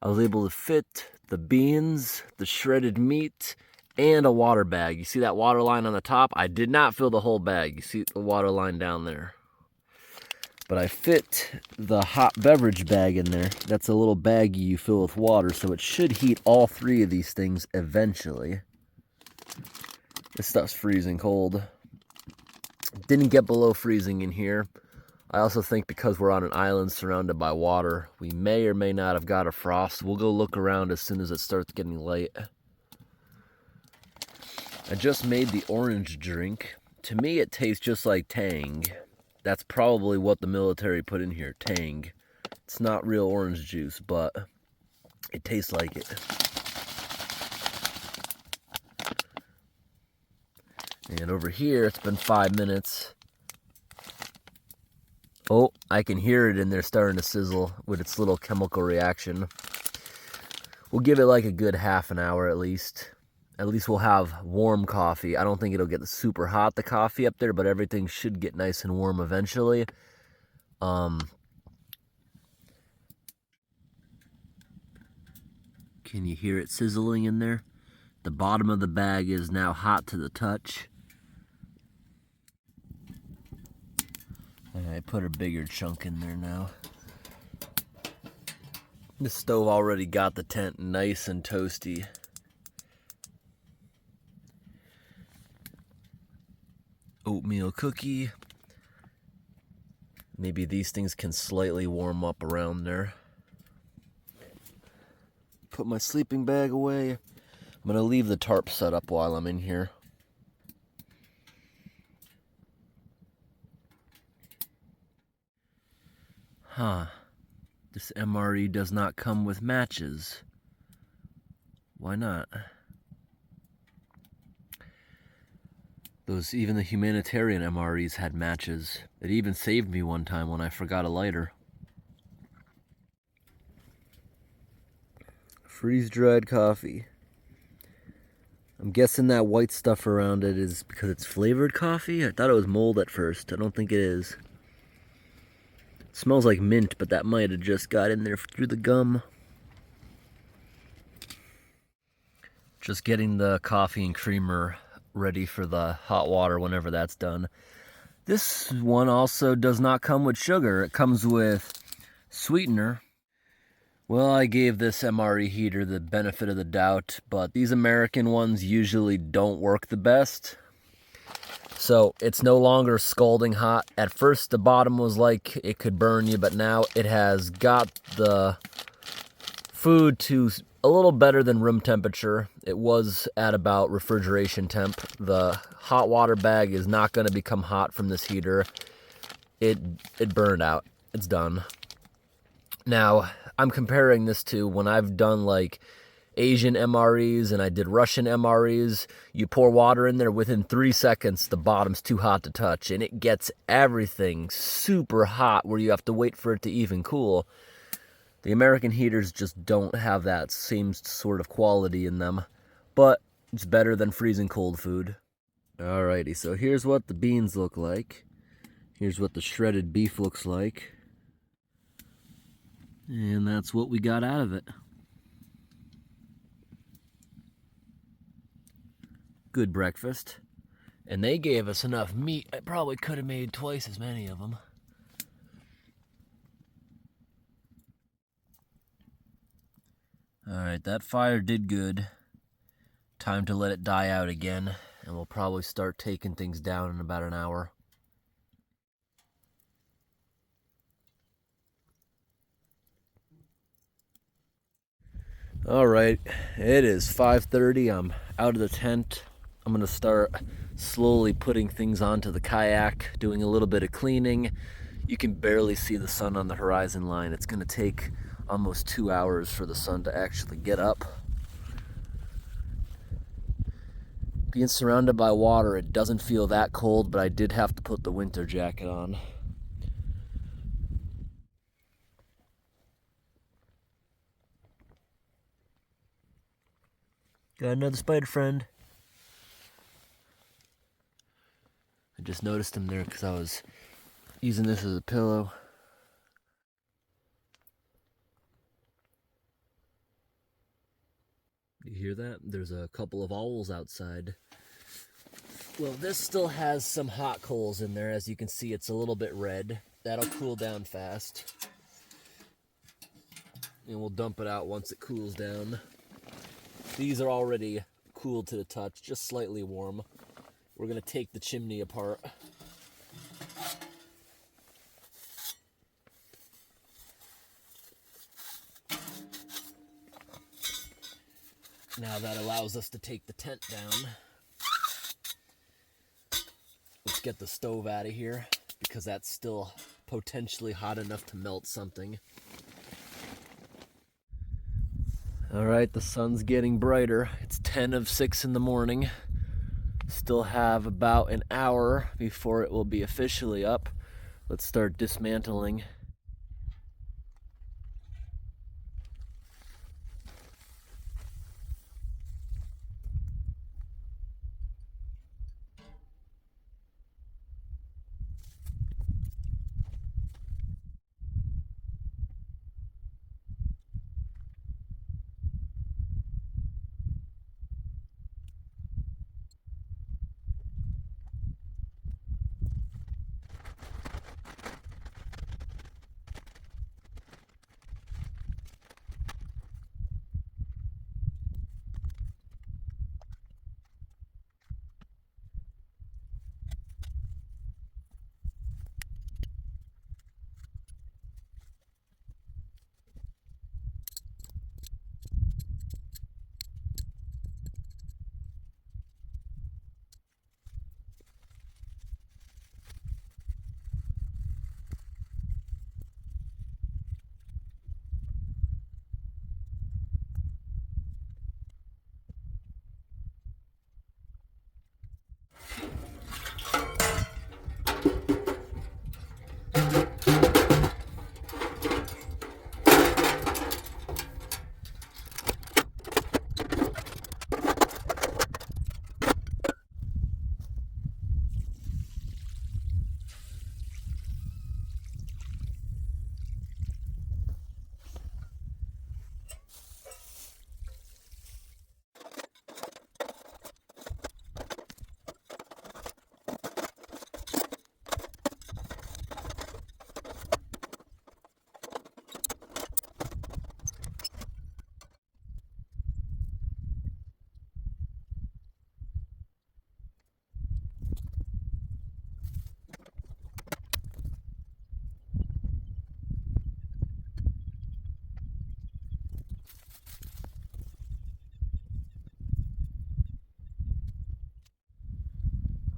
I was able to fit the beans, the shredded meat, and a water bag. You see that water line on the top? I did not fill the whole bag. You see the water line down there. But I fit the hot beverage bag in there. That's a little baggie you fill with water, so it should heat all three of these things eventually. This stuff's freezing cold. Didn't get below freezing in here. I also think because we're on an island surrounded by water, we may or may not have got a frost. We'll go look around as soon as it starts getting light. I just made the orange drink. To me, it tastes just like Tang. That's probably what the military put in here, Tang. It's not real orange juice, but it tastes like it. And over here, it's been 5 minutes. Oh, I can hear it in there starting to sizzle with its little chemical reaction. We'll give it like a good half an hour at least. At least we'll have warm coffee. I don't think it'll get super hot, the coffee up there, but everything should get nice and warm eventually. Can you hear it sizzling in there? The bottom of the bag is now hot to the touch. I put a bigger chunk in there now. The stove already got the tent nice and toasty. Oatmeal cookie. Maybe these things can slightly warm up around there. Put my sleeping bag away. I'm gonna leave the tarp set up while I'm in here. Huh. This MRE does not come with matches. Why not? Even the humanitarian MREs had matches. It even saved me one time when I forgot a lighter. Freeze-dried coffee. I'm guessing that white stuff around it is because it's flavored coffee? I thought it was mold at first. I don't think it is. It smells like mint, but that might have just got in there through the gum. Just getting the coffee and creamer ready for the hot water whenever that's done. This one also does not come with sugar. It comes with sweetener. Well, I gave this MRE heater the benefit of the doubt, but these American ones usually don't work the best. So it's no longer scalding hot. At first the bottom was like it could burn you, but now it has got the food to a little better than room temperature. It was at about refrigeration temp. The hot water bag is not going to become hot from this heater. It burned out. It's done. Now, I'm comparing this to when I've done like Asian MREs and I did Russian MREs. You pour water in there, within 3 seconds, the bottom's too hot to touch, and it gets everything super hot where you have to wait for it to even cool. The American heaters just don't have that same sort of quality in them, but it's better than freezing cold food. Alrighty, so here's what the beans look like. Here's what the shredded beef looks like. And that's what we got out of it. Good breakfast. And they gave us enough meat. I probably could have made twice as many of them. Alright, that fire did good. Time to let it die out again, and we'll probably start taking things down in about an hour. Alright, it is 5:30. I'm out of the tent. I'm going to start slowly putting things onto the kayak, doing a little bit of cleaning. You can barely see the sun on the horizon line. It's going to take almost 2 hours for the sun to actually get up. Being surrounded by water, it doesn't feel that cold, but I did have to put the winter jacket on. Got another spider friend. I just noticed him there because I was using this as a pillow. You hear that? There's a couple of owls outside. Well, this still has some hot coals in there. As you can see, it's a little bit red. That'll cool down fast. And we'll dump it out once it cools down. These are already cool to the touch, just slightly warm. We're gonna take the chimney apart. Now that allows us to take the tent down. Let's get the stove out of here because that's still potentially hot enough to melt something. All right, the sun's getting brighter. It's 10 of 6 in the morning. Still have about an hour before it will be officially up. Let's start dismantling.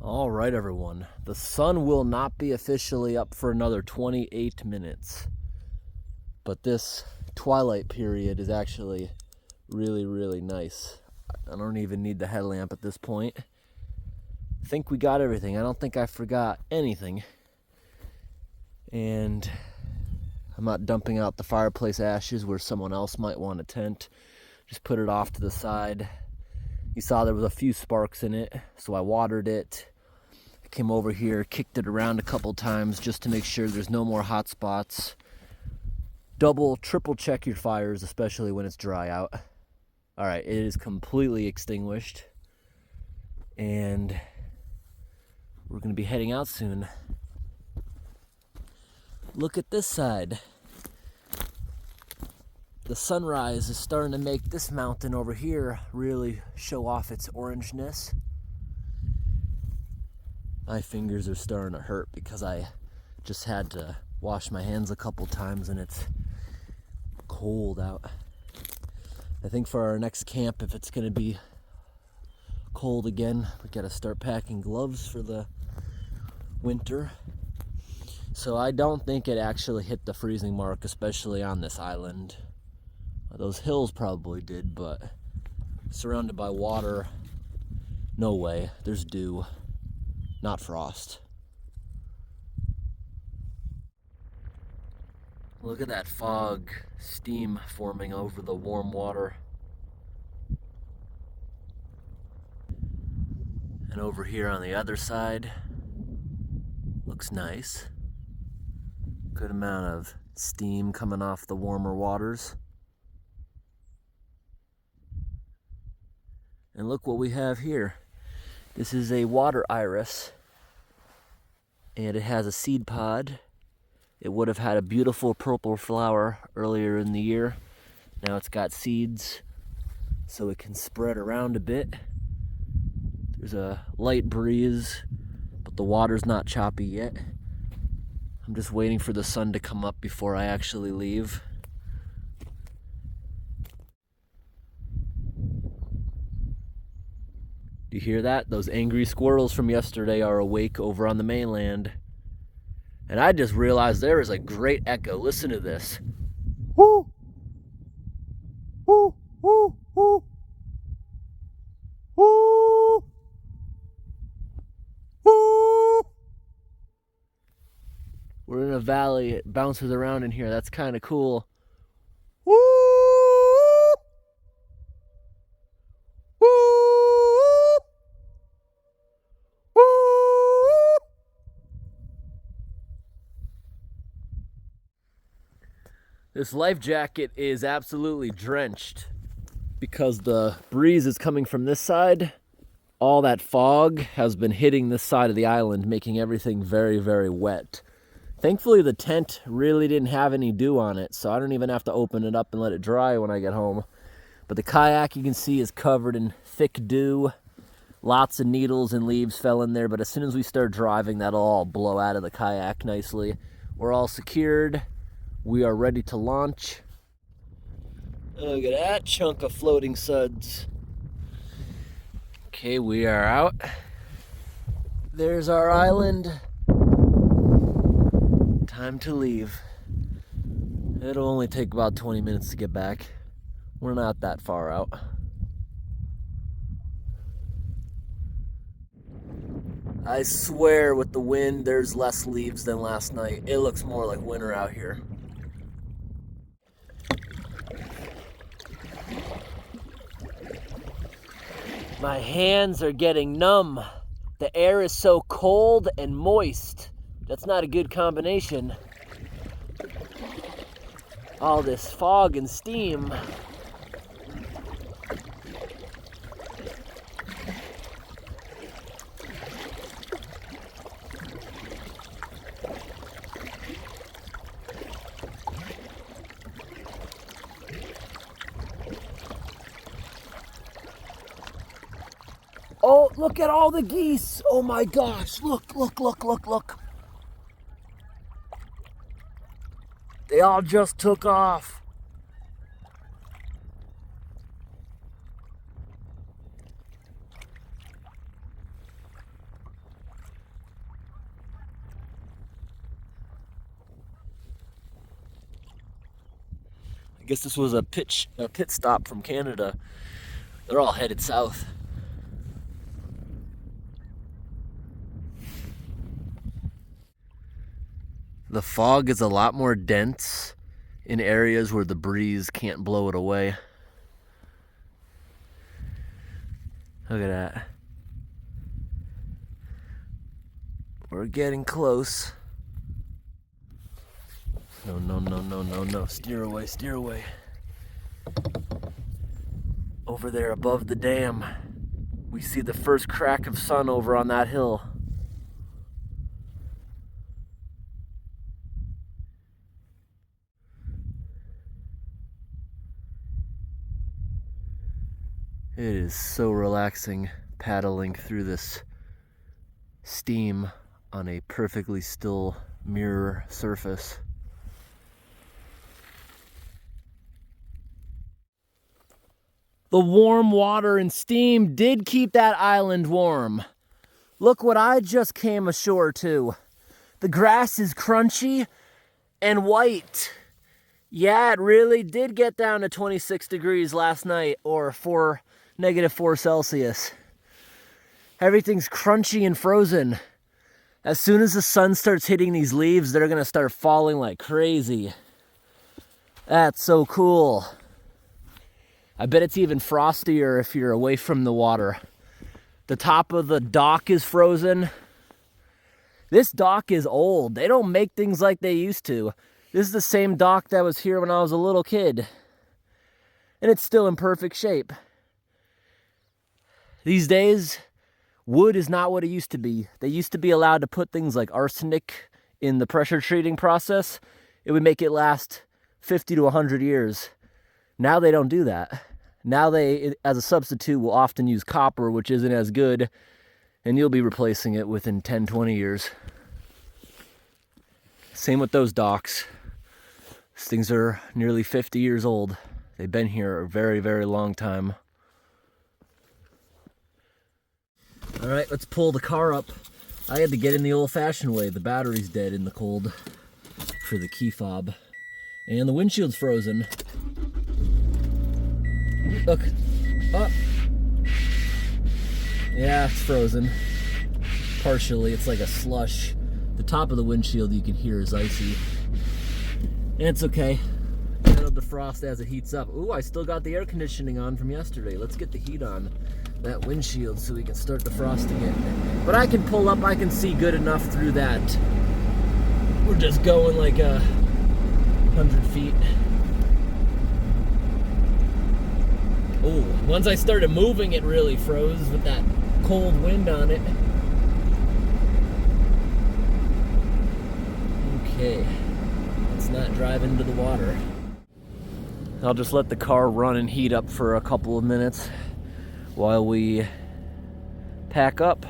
All right, everyone. The sun will not be officially up for another 28 minutes. But this twilight period is actually really, really nice. I don't even need the headlamp at this point. I think we got everything. I don't think I forgot anything. And I'm not dumping out the fireplace ashes where someone else might want a tent. Just put it off to the side. You saw there was a few sparks in it, so I watered it. I came over here, kicked it around a couple times just to make sure there's no more hot spots. Double, triple check your fires, especially when it's dry out. All right, it is completely extinguished. And we're gonna be heading out soon. Look at this side. The sunrise is starting to make this mountain over here really show off its orangeness. My fingers are starting to hurt because I just had to wash my hands a couple times and it's cold out. I think for our next camp, if it's gonna be cold again, we gotta start packing gloves for the winter. So I don't think it actually hit the freezing mark, especially on this island. Those hills probably did, but surrounded by water, no way. There's dew, not frost. Look at that fog, steam forming over the warm water. And over here on the other side, looks nice. Good amount of steam coming off the warmer waters. And look what we have here. This is a water iris, and it has a seed pod, It would have had a beautiful purple flower earlier in the year. Now it's got seeds, so it can spread around a bit. There's a light breeze, but the water's not choppy yet. I'm just waiting for the sun to come up before I actually leave. Do you hear that? Those angry squirrels from yesterday are awake over on the mainland. And I just realized there is a great echo. Listen to this. Woo! Woo! Woo! Woo! Woo! Woo! We're in a valley. It bounces around in here. That's kind of cool. Woo! Woo! Woo! This life jacket is absolutely drenched because the breeze is coming from this side. All that fog has been hitting this side of the island, making everything very, very wet. Thankfully, the tent really didn't have any dew on it, so I don't even have to open it up and let it dry when I get home. But the kayak, you can see, is covered in thick dew. Lots of needles and leaves fell in there, but as soon as we start driving, that'll all blow out of the kayak nicely. We're all secured. We are ready to launch. Look at that chunk of floating suds. Okay, we are out. There's our island. Time to leave. It'll only take about 20 minutes to get back. We're not that far out. I swear with the wind, there's less leaves than last night. It looks more like winter out here. My hands are getting numb. The air is so cold and moist. That's not a good combination. All this fog and steam. Oh, look at all the geese. Oh my gosh, look, look, look, look, look. They all just took off. I guess this was a pit stop from Canada. They're all headed south. The fog is a lot more dense in areas where the breeze can't blow it away. Look at that. We're getting close. No, no, no, no, no, no. Steer away, steer away. Over there above the dam, we see the first crack of sun over on that hill. It is so relaxing paddling through this steam on a perfectly still mirror surface. The warm water and steam did keep that island warm. Look what I just came ashore to. The grass is crunchy and white. Yeah, it really did get down to 26 degrees last night, or -4 Celsius. Everything's crunchy and frozen. As soon as the sun starts hitting these leaves, they're gonna start falling like crazy. That's so cool. I bet it's even frostier if you're away from the water. The top of the dock is frozen. This dock is old. They don't make things like they used to. This is the same dock that was here when I was a little kid. And it's still in perfect shape. These days, wood is not what it used to be. They used to be allowed to put things like arsenic in the pressure treating process, it would make it last 50 to 100 years. Now they don't do that. Now they, as a substitute, will often use copper, which isn't as good, and you'll be replacing it within 10, 20 years. Same with those docks. These things are nearly 50 years old. They've been here a very, very long time. All right, let's pull the car up. I had to get in the old-fashioned way. The battery's dead in the cold for the key fob. And the windshield's frozen. Look. Oh. Yeah, it's frozen. Partially, it's like a slush. The top of the windshield you can hear is icy. And it's okay. It'll defrost as it heats up. Ooh, I still got the air conditioning on from yesterday. Let's get the heat on that windshield so we can start defrosting it. But I can pull up, I can see good enough through that. We're just going like 100 feet. Oh, once I started moving, it really froze with that cold wind on it. Okay, let's not drive into the water. I'll just let the car run and heat up for a couple of minutes while we pack up.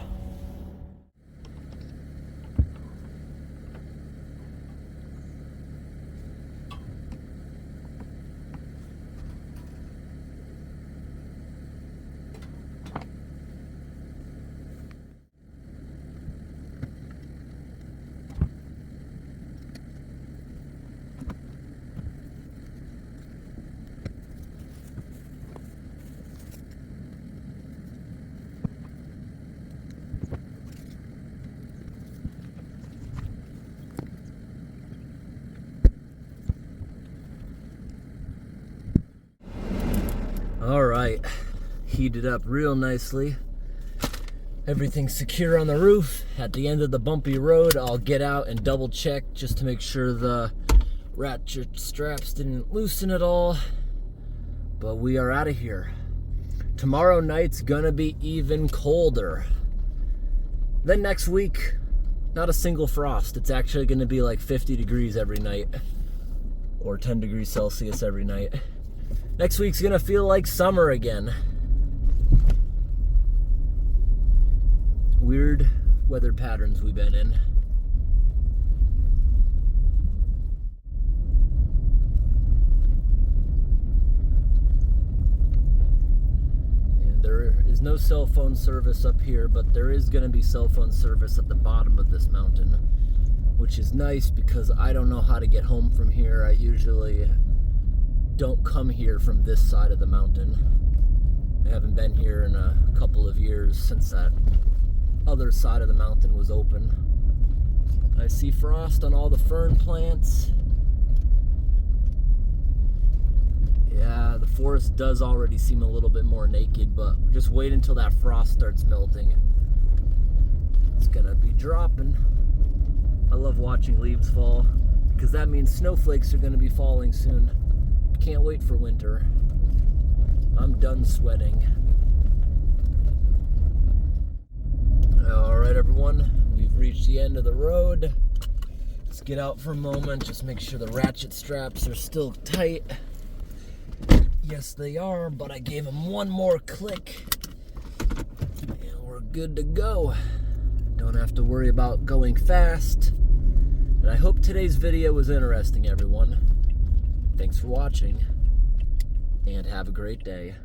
All right, heated up real nicely. Everything's secure on the roof. At the end of the bumpy road, I'll get out and double check just to make sure the ratchet straps didn't loosen at all. But we are out of here. Tomorrow night's gonna be even colder. Then next week, not a single frost. It's actually gonna be like 50 degrees every night, or 10 degrees Celsius every night. Next week's gonna feel like summer again. Weird weather patterns we've been in. And there is no cell phone service up here, but there is gonna be cell phone service at the bottom of this mountain, which is nice because I don't know how to get home from here. I usually don't come here from this side of the mountain. I haven't been here in a couple of years since that other side of the mountain was open. I see frost on all the fern plants. Yeah, the forest does already seem a little bit more naked, but just wait until that frost starts melting. It's gonna be dropping. I love watching leaves fall because that means snowflakes are gonna be falling soon. Can't wait for winter. I'm done sweating. All right, everyone, we've reached the end of the road. Let's get out for a moment. Just make sure the ratchet straps are still tight. Yes, they are, but I gave them one more click. And we're good to go. Don't have to worry about going fast. And I hope today's video was interesting, everyone. Thanks for watching, and have a great day.